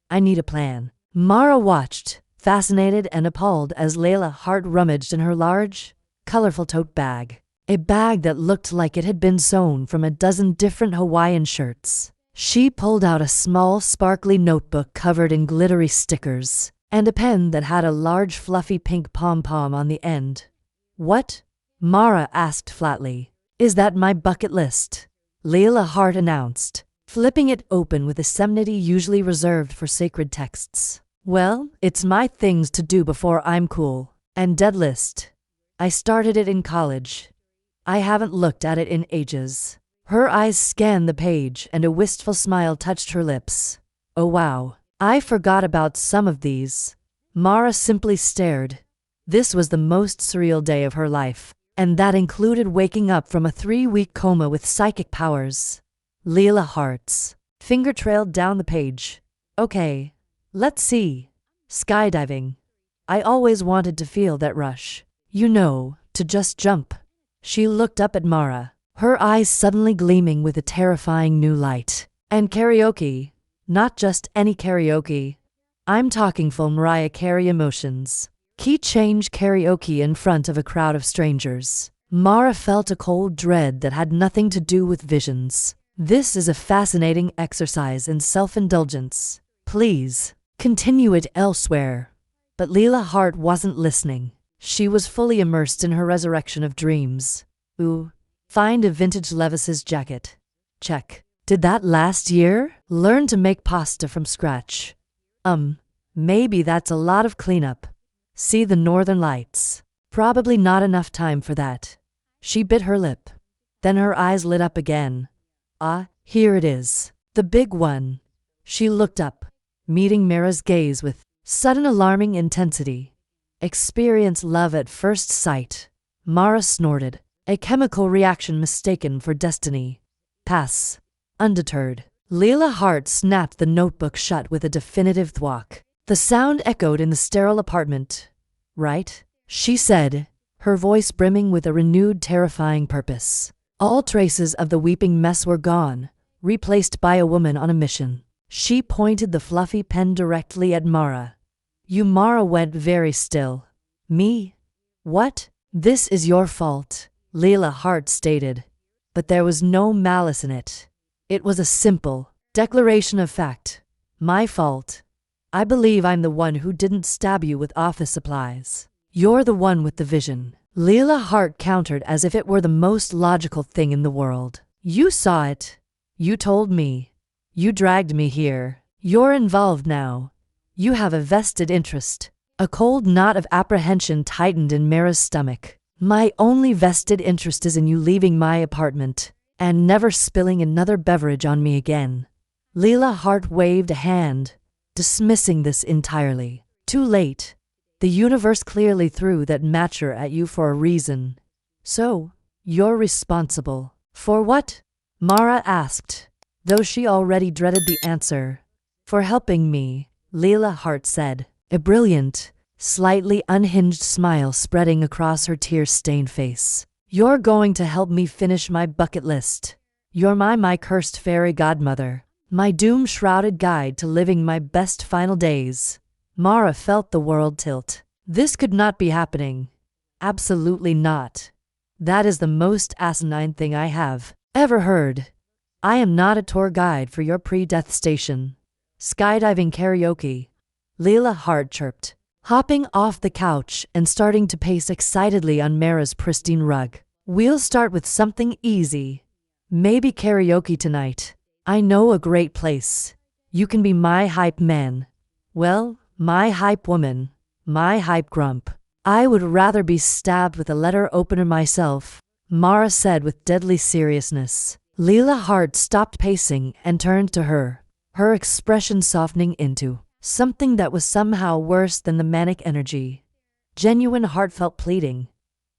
I need a plan. Mara watched, fascinated and appalled as Leila Hart rummaged in her large, colorful tote bag. A bag that looked like it had been sewn from a dozen different Hawaiian shirts. She pulled out a small, sparkly notebook covered in glittery stickers, and a pen that had a large fluffy pink pom-pom on the end. What? Mara asked flatly. Is that my bucket list? Leila Hart announced, flipping it open with a solemnity usually reserved for sacred texts. Well, it's my things to do before I'm cool. And dead list. I started it in college. I haven't looked at it in ages. Her eyes scanned the page and a wistful smile touched her lips. Oh wow, I forgot about some of these. Mara simply stared. This was the most surreal day of her life, and that included waking up from a 3-week coma with psychic powers. Leila hearts. Finger trailed down the page. Okay, let's see. Skydiving. I always wanted to feel that rush. You know, to just jump. She looked up at Mara, her eyes suddenly gleaming with a terrifying new light. And karaoke. Not just any karaoke. I'm talking full Mariah Carey emotions. Key change karaoke in front of a crowd of strangers. Mara felt a cold dread that had nothing to do with visions. This is a fascinating exercise in self-indulgence. Please, continue it elsewhere. But Leila Hart wasn't listening. She was fully immersed in her resurrection of dreams. Ooh, find a vintage Levis's jacket. Check. Did that last year? Learn to make pasta from scratch. Maybe that's a lot of cleanup. See the northern lights. Probably not enough time for that. She bit her lip. Then her eyes lit up again. Ah, here it is. The big one. She looked up, meeting Mara's gaze with sudden alarming intensity. Experience love at first sight. Mara snorted, a chemical reaction mistaken for destiny. Pass. Undeterred. Leila Hart snapped the notebook shut with a definitive thwack. The sound echoed in the sterile apartment. Right? She said, her voice brimming with a renewed terrifying purpose. All traces of the weeping mess were gone, replaced by a woman on a mission. She pointed the fluffy pen directly at Mara. Mara went very still. Me? What? This is your fault, Leila Hart stated. But there was no malice in it. It was a simple declaration of fact. My fault. I believe I'm the one who didn't stab you with office supplies. You're the one with the vision. Leila Hart countered as if it were the most logical thing in the world. You saw it. You told me. You dragged me here. You're involved now. You have a vested interest. A cold knot of apprehension tightened in Mara's stomach. My only vested interest is in you leaving my apartment and never spilling another beverage on me again. Leila Hart waved a hand, dismissing this entirely. Too late. The universe clearly threw that matcha at you for a reason. So, you're responsible. For what? Mara asked, though she already dreaded the answer. For helping me, Leila Hart said, a brilliant, slightly unhinged smile spreading across her tear-stained face. You're going to help me finish my bucket list. You're my cursed fairy godmother. My doom-shrouded guide to living my best final days. Mara felt the world tilt. This could not be happening. Absolutely not. That is the most asinine thing I have ever heard. I am not a tour guide for your pre-death station. Skydiving karaoke. Leila Hart chirped, hopping off the couch and starting to pace excitedly on Mara's pristine rug. We'll start with something easy. Maybe karaoke tonight. I know a great place. You can be my hype man. Well, my hype woman. My hype grump. I would rather be stabbed with a letter opener myself, Mara said with deadly seriousness. Leila Hart stopped pacing and turned to her, her expression softening into something that was somehow worse than the manic energy. Genuine heartfelt pleading.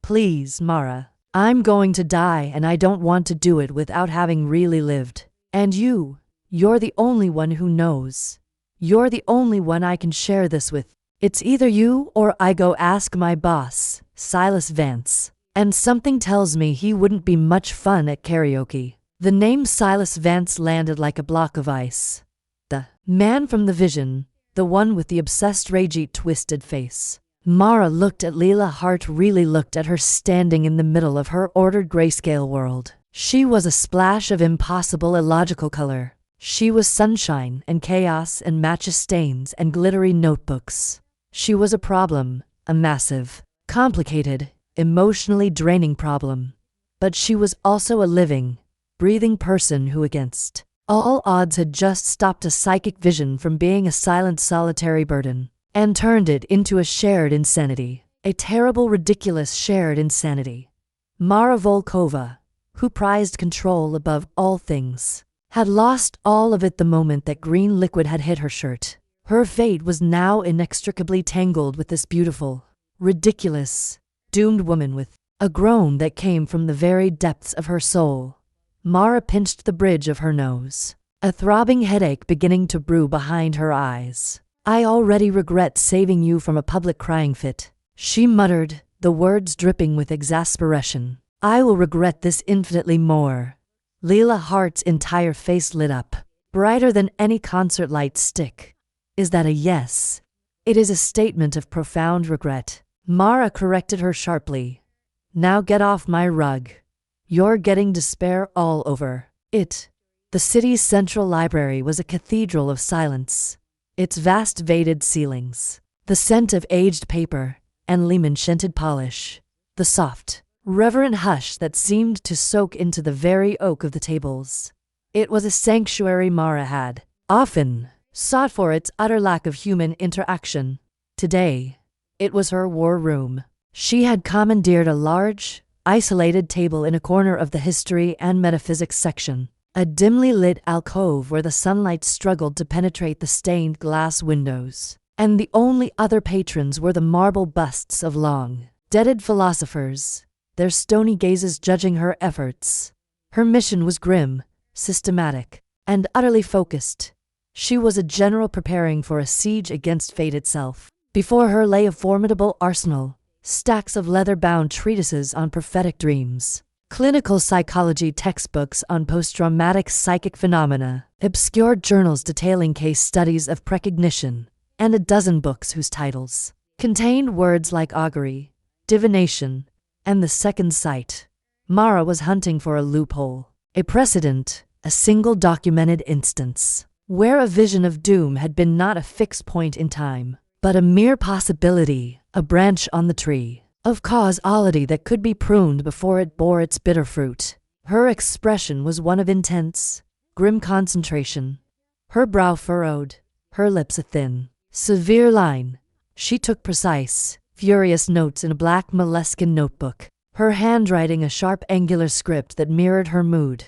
Please, Mara. I'm going to die and I don't want to do it without having really lived. And you're the only one who knows. You're the only one I can share this with. It's either you or I go ask my boss, Silas Vance. And something tells me he wouldn't be much fun at karaoke. The name Silas Vance landed like a block of ice. The man from the vision, the one with the obsessed ragey twisted face. Mara looked at Leila Hart, really looked at her standing in the middle of her ordered grayscale world. She was a splash of impossible illogical color. She was sunshine and chaos and matcha stains and glittery notebooks. She was a problem, a massive, complicated, emotionally draining problem. But she was also a living, breathing person who against all odds had just stopped a psychic vision from being a silent solitary burden and turned it into a shared insanity. A terrible, ridiculous shared insanity. Mara Volkova, who prized control above all things, had lost all of it the moment that green liquid had hit her shirt. Her fate was now inextricably tangled with this beautiful, ridiculous, doomed woman. With a groan that came from the very depths of her soul, Mara pinched the bridge of her nose, a throbbing headache beginning to brew behind her eyes. "I already regret saving you from a public crying fit," she muttered, the words dripping with exasperation. "I will regret this infinitely more." Leila Hart's entire face lit up, brighter than any concert light stick. "Is that a yes?" "It is a statement of profound regret," Mara corrected her sharply. "Now get off my rug. You're getting despair all over it." The city's central library was a cathedral of silence. Its vast vated ceilings, the scent of aged paper and lemon-scented polish, the soft, reverent hush that seemed to soak into the very oak of the tables. It was a sanctuary Mara had often sought for its utter lack of human interaction. Today, it was her war room. She had commandeered a large, isolated table in a corner of the history and metaphysics section, a dimly lit alcove where the sunlight struggled to penetrate the stained glass windows, and the only other patrons were the marble busts of long, deaded philosophers, their stony gazes judging her efforts. Her mission was grim, systematic, and utterly focused. She was a general preparing for a siege against fate itself. Before her lay a formidable arsenal, stacks of leather-bound treatises on prophetic dreams, clinical psychology textbooks on post-traumatic psychic phenomena, obscure journals detailing case studies of precognition, and a dozen books whose titles contained words like augury, divination, and the second sight. Mara was hunting for a loophole, a precedent, a single documented instance, where a vision of doom had been not a fixed point in time, but a mere possibility, a branch on the tree of causality that could be pruned before it bore its bitter fruit. Her expression was one of intense, grim concentration, her brow furrowed, her lips a thin, severe line. She took precise, furious notes in a black moleskin notebook, her handwriting a sharp angular script that mirrored her mood.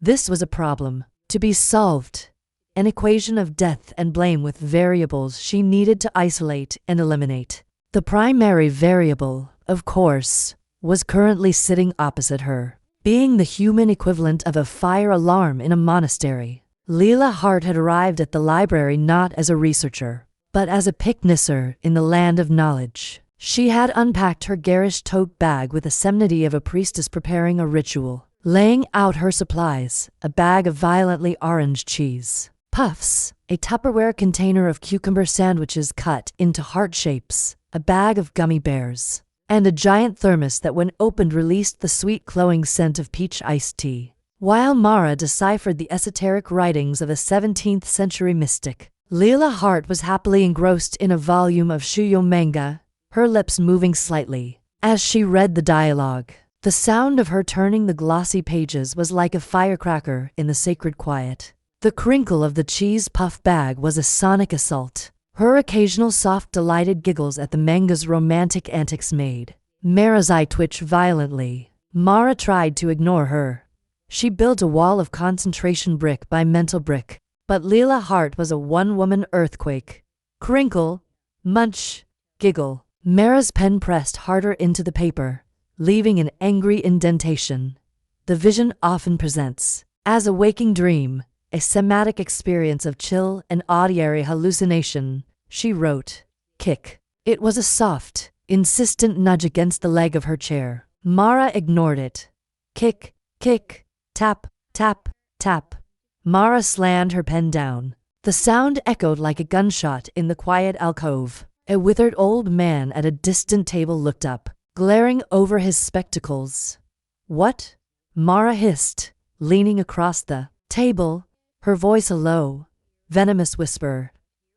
This was a problem to be solved, an equation of death and blame with variables she needed to isolate and eliminate. The primary variable, of course, was currently sitting opposite her, being the human equivalent of a fire alarm in a monastery. Leila Hart had arrived at the library not as a researcher, but as a picnicker in the land of knowledge. She had unpacked her garish tote bag with the solemnity of a priestess preparing a ritual, laying out her supplies, a bag of violently orange cheese puffs, a Tupperware container of cucumber sandwiches cut into heart shapes, a bag of gummy bears, and a giant thermos that when opened released the sweet cloying scent of peach iced tea. While Mara deciphered the esoteric writings of a 17th century mystic, Leila Hart was happily engrossed in a volume of shoujo manga, her lips moving slightly as she read the dialogue. The sound of her turning the glossy pages was like a firecracker in the sacred quiet. The crinkle of the cheese puff bag was a sonic assault. Her occasional soft delighted giggles at the manga's romantic antics made Mara's eye twitch violently. Mara tried to ignore her. She built a wall of concentration brick by mental brick, but Leila Hart was a one-woman earthquake. Crinkle, munch, giggle. Mara's pen pressed harder into the paper, leaving an angry indentation. The vision often presents, as a waking dream, a somatic experience of chill and auditory hallucination, she wrote. Kick. It was a soft, insistent nudge against the leg of her chair. Mara ignored it. Kick, kick, tap, tap, tap. Mara slammed her pen down. The sound echoed like a gunshot in the quiet alcove. A withered old man at a distant table looked up, glaring over his spectacles. "What?" Mara hissed, leaning across the table, her voice a low, venomous whisper.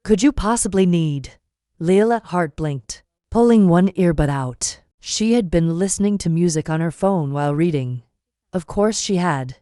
"Could you possibly need?" Leila Hart blinked, pulling one earbud out. She had been listening to music on her phone while reading. Of course she had.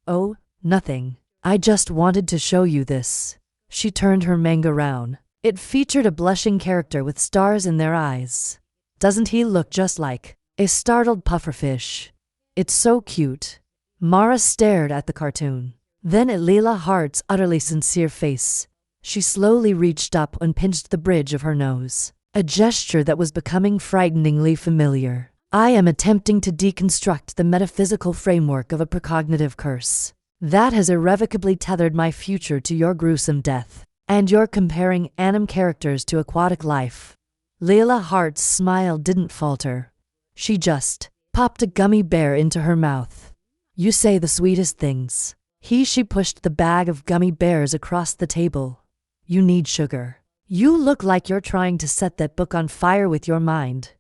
"Oh, nothing. I just wanted to show you this." She turned her manga round. It featured a blushing character with stars in their eyes. "Doesn't he look just like a startled pufferfish?" It's so cute. Mara stared at the cartoon. Then at Leila Hart's utterly sincere face. She slowly reached up and pinched the bridge of her nose, a gesture that was becoming frighteningly familiar. I am attempting to deconstruct the metaphysical framework of a precognitive curse that has irrevocably tethered my future to your gruesome death. And you're comparing anime characters to aquatic life. Leila Hart's smile didn't falter. She just popped a gummy bear into her mouth. You say the sweetest things. She pushed the bag of gummy bears across the table. You need sugar. You look like you're trying to set that book on fire with your mind.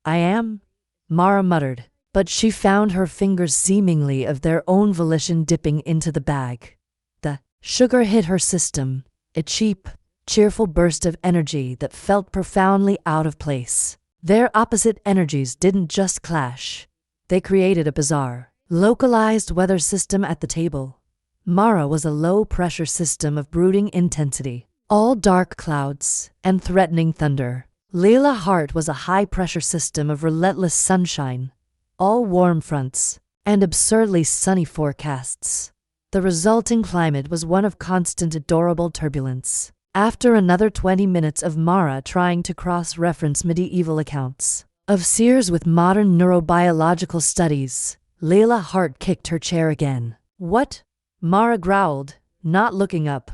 I am? Mara muttered, but she found her fingers seemingly of their own volition dipping into the bag. The sugar hit her system, a cheap, cheerful burst of energy that felt profoundly out of place. Their opposite energies didn't just clash. They created a bizarre, localized weather system at the table. Mara was a low-pressure system of brooding intensity, all dark clouds and threatening thunder. Leila Hart was a high-pressure system of relentless sunshine, all warm fronts and absurdly sunny forecasts. The resulting climate was one of constant adorable turbulence. After another 20 minutes of Mara trying to cross-reference medieval accounts of seers with modern neurobiological studies, Leila Hart kicked her chair again. What? Mara growled, not looking up.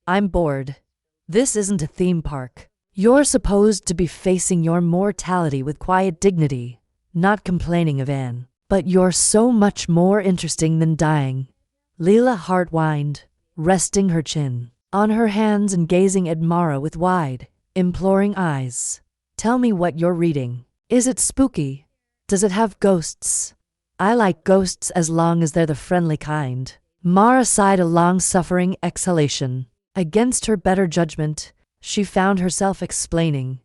I'm bored. This isn't a theme park. You're supposed to be facing your mortality with quiet dignity, not complaining of Anne. But you're so much more interesting than dying. Leila Hart whined, resting her chin on her hands and gazing at Mara with wide, imploring eyes. Tell me what you're reading. Is it spooky? Does it have ghosts? I like ghosts as long as they're the friendly kind. Mara sighed a long-suffering exhalation. Against her better judgment, she found herself explaining.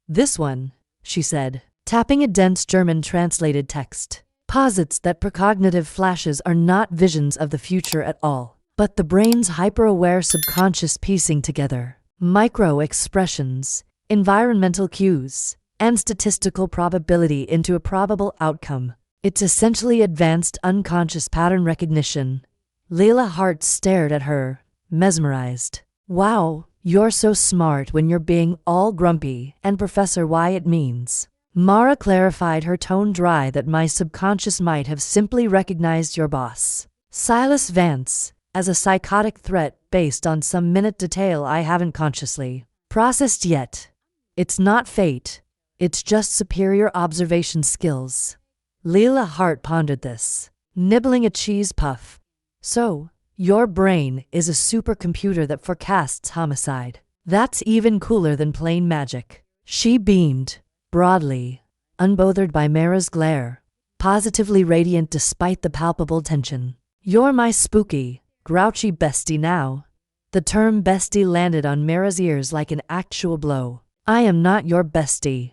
This one, she said, tapping a dense German-translated text, posits that precognitive flashes are not visions of the future at all, but the brain's hyper-aware subconscious piecing together micro-expressions, environmental cues, and statistical probability into a probable outcome. It's essentially advanced unconscious pattern recognition. Leila Hart stared at her, mesmerized. Wow, you're so smart when you're being all grumpy, and Professor why it means. Mara clarified, her tone dry, that my subconscious might have simply recognized your boss, Silas Vance, as a psychotic threat based on some minute detail I haven't consciously processed yet. It's not fate, it's just superior observation skills. Leila Hart pondered this, nibbling a cheese puff. So, your brain is a supercomputer that forecasts homicide. That's even cooler than plain magic. She beamed, broadly, unbothered by Mara's glare, positively radiant despite the palpable tension. You're my spooky, grouchy bestie now. The term bestie landed on Mara's ears like an actual blow. I am not your bestie.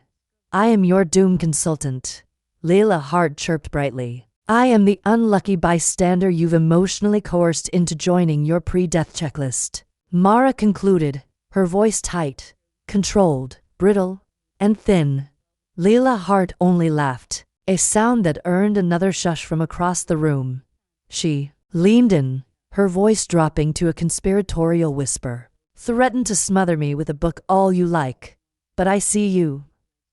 I am your doom consultant. Leila Hart chirped brightly. I am the unlucky bystander you've emotionally coerced into joining your pre-death checklist. Mara concluded, her voice tight, controlled, brittle, and thin. Leila Hart only laughed, a sound that earned another shush from across the room. She leaned in, her voice dropping to a conspiratorial whisper. Threaten to smother me with a book all you like. But I see you.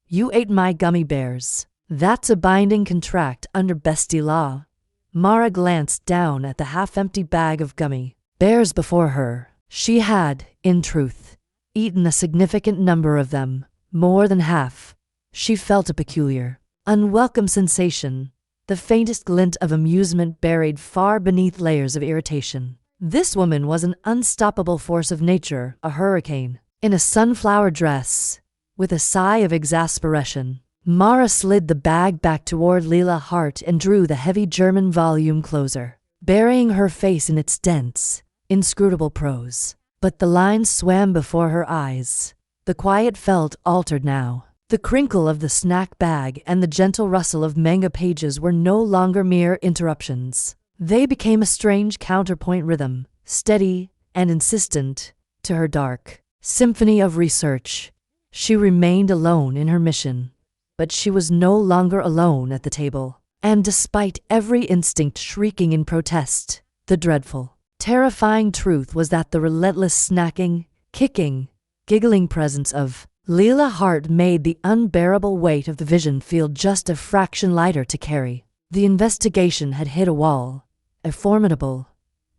You ate my gummy bears. That's a binding contract under bestie law. Mara glanced down at the half-empty bag of gummy bears before her. She had, in truth, eaten a significant number of them, more than half. She felt a peculiar, unwelcome sensation, the faintest glint of amusement buried far beneath layers of irritation. This woman was an unstoppable force of nature, a hurricane, in a sunflower dress. With a sigh of exasperation, Mara slid the bag back toward Leila Hart and drew the heavy German volume closer, burying her face in its dense, inscrutable prose. But the lines swam before her eyes. The quiet felt altered now. The crinkle of the snack bag and the gentle rustle of manga pages were no longer mere interruptions. They became a strange counterpoint rhythm, steady and insistent, to her dark symphony of research. She remained alone in her mission. But she was no longer alone at the table. And despite every instinct shrieking in protest, the dreadful, terrifying truth was that the relentless snacking, kicking, giggling presence of Leila Hart made the unbearable weight of the vision feel just a fraction lighter to carry. The investigation had hit a wall, a formidable,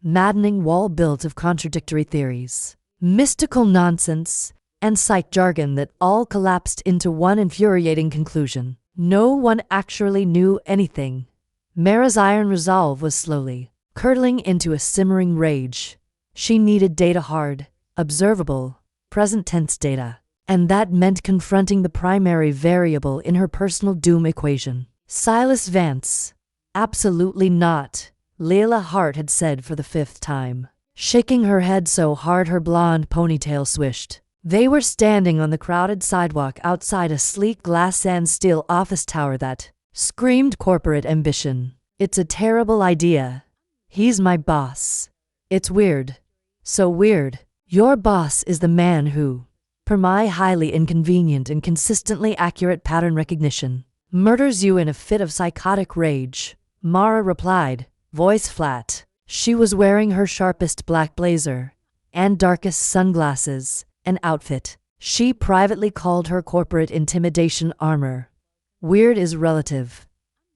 maddening wall built of contradictory theories, mystical nonsense, and psych jargon that all collapsed into one infuriating conclusion. No one actually knew anything. Mara's iron resolve was slowly curdling into a simmering rage. She needed data, hard, observable, present tense data, and that meant confronting the primary variable in her personal doom equation. Silas Vance. Absolutely not, Leila Hart had said for the 5th time, shaking her head so hard her blonde ponytail swished. They were standing on the crowded sidewalk outside a sleek glass and steel office tower that screamed corporate ambition. It's a terrible idea. He's my boss. It's weird. So weird. Your boss is the man who, per my highly inconvenient and consistently accurate pattern recognition, murders you in a fit of psychotic rage, Mara replied, voice flat. She was wearing her sharpest black blazer and darkest sunglasses, an outfit she privately called her corporate intimidation armor. Weird is relative.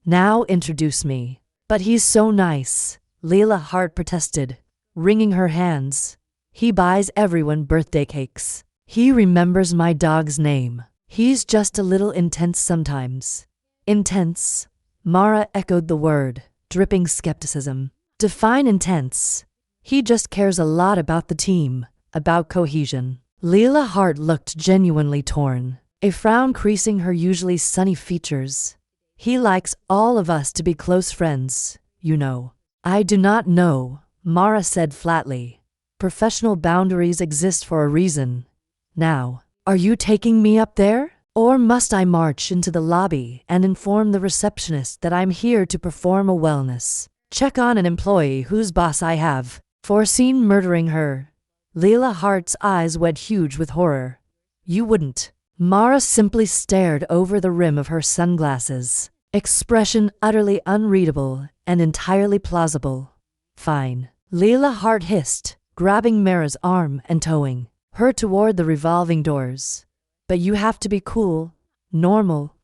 Now introduce me. But he's so nice, Leila Hart protested, wringing her hands. He buys everyone birthday cakes. He remembers my dog's name. He's just a little intense sometimes. Intense? Mara echoed the word, dripping skepticism. Define intense. He just cares a lot about the team, about cohesion. Leila Hart looked genuinely torn, a frown creasing her usually sunny features. He likes all of us to be close friends, you know. I do not know, Mara said flatly. Professional boundaries exist for a reason. Now, are you taking me up there? Or must I march into the lobby and inform the receptionist that I'm here to perform a wellness check on an employee whose boss I have foreseen murdering her? Leila Hart's eyes went huge with horror. You wouldn't. Mara simply stared over the rim of her sunglasses, expression utterly unreadable and entirely plausible. Fine, Leila Hart hissed, grabbing Mara's arm and towing her toward the revolving doors. But you have to be cool, normal.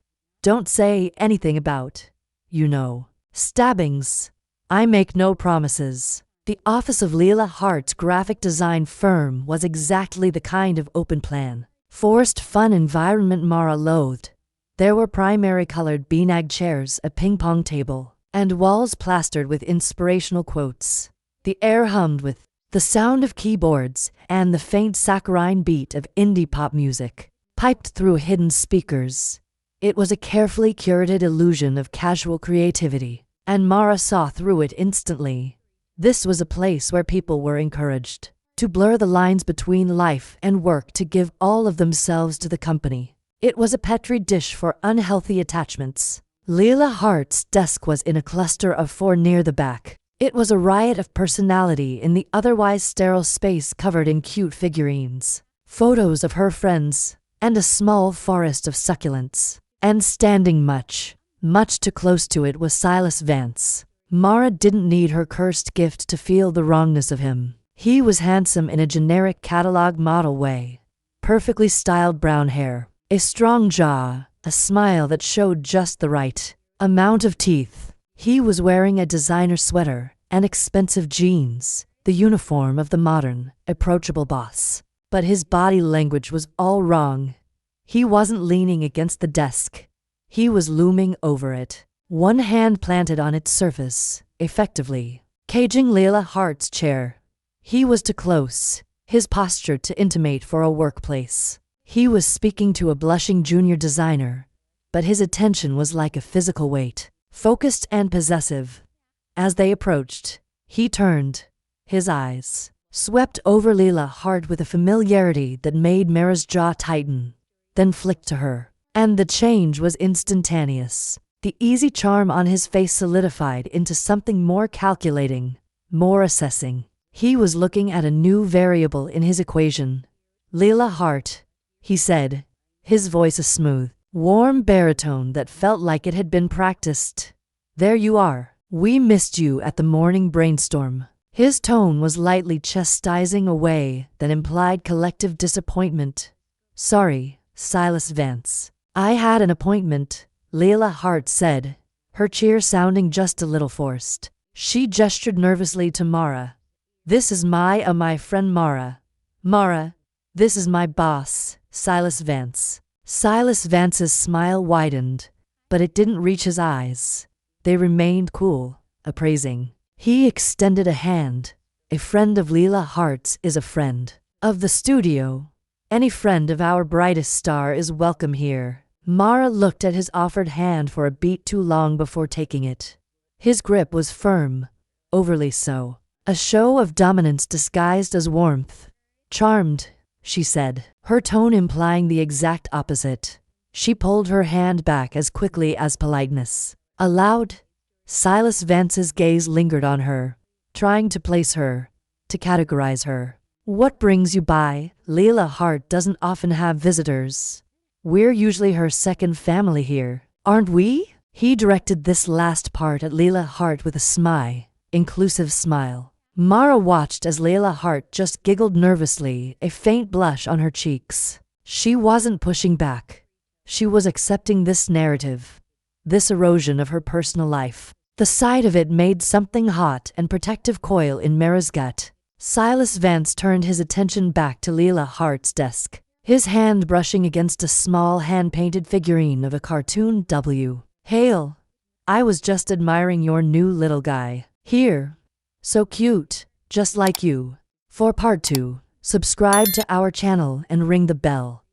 Don't say anything about, you know, stabbings. I make no promises. The office of Leila Hart's graphic design firm was exactly the kind of open plan, forced fun environment Mara loathed. There were primary colored beanbag chairs, a ping-pong table, and walls plastered with inspirational quotes. The air hummed with the sound of keyboards and the faint saccharine beat of indie pop music, piped through hidden speakers. It was a carefully curated illusion of casual creativity, and Mara saw through it instantly. This was a place where people were encouraged to blur the lines between life and work, to give all of themselves to the company. It was a petri dish for unhealthy attachments. Leila Hart's desk was in a cluster of 4 near the back. It was a riot of personality in the otherwise sterile space covered in cute figurines, photos of her friends, and a small forest of succulents. And standing much too close to it was Silas Vance. Mara didn't need her cursed gift to feel the wrongness of him. He was handsome in a generic catalog model way. Perfectly styled brown hair, a strong jaw, a smile that showed just the right amount of teeth. He was wearing a designer sweater and expensive jeans, the uniform of the modern, approachable boss. But his body language was all wrong. He wasn't leaning against the desk. He was looming over it, one hand planted on its surface, effectively caging Leila Hart's chair. He was too close, his posture to intimate for a workplace. He was speaking to a blushing junior designer, but his attention was like a physical weight, focused and possessive. As they approached, he turned. His eyes swept over Leila Hart with a familiarity that made Mara's jaw tighten, then flicked to her. And the change was instantaneous. The easy charm on his face solidified into something more calculating, more assessing. He was looking at a new variable in his equation. Leila Hart, he said, his voice a smooth, warm baritone that felt like it had been practiced. There you are. We missed you at the morning brainstorm. His tone was lightly chastising, a way that implied collective disappointment. Sorry, Silas Vance. I had an appointment, Leila Hart said, her cheer sounding just a little forced. She gestured nervously to Mara. This is my friend Mara. Mara, this is my boss, Silas Vance. Silas Vance's smile widened, but it didn't reach his eyes. They remained cool, appraising. He extended a hand. A friend of Leila Hart's is a friend of the studio. Any friend of our brightest star is welcome here. Mara looked at his offered hand for a beat too long before taking it. His grip was firm, overly so. A show of dominance disguised as warmth. Charmed, she said, her tone implying the exact opposite. She pulled her hand back as quickly as politeness allowed. Silas Vance's gaze lingered on her, trying to place her, to categorize her. What brings you by? Leila Hart doesn't often have visitors. We're usually her second family here, aren't we? He directed this last part at Leila Hart with a inclusive smile. Mara watched as Leila Hart just giggled nervously, a faint blush on her cheeks. She wasn't pushing back. She was accepting this narrative, this erosion of her personal life. The sight of it made something hot and protective coil in Mara's gut. Silas Vance turned his attention back to Leila Hart's desk, his hand brushing against a small hand-painted figurine of a cartoon W. Hail! I was just admiring your new little guy. Here. So cute, just like you. For part 2, subscribe to our channel and ring the bell.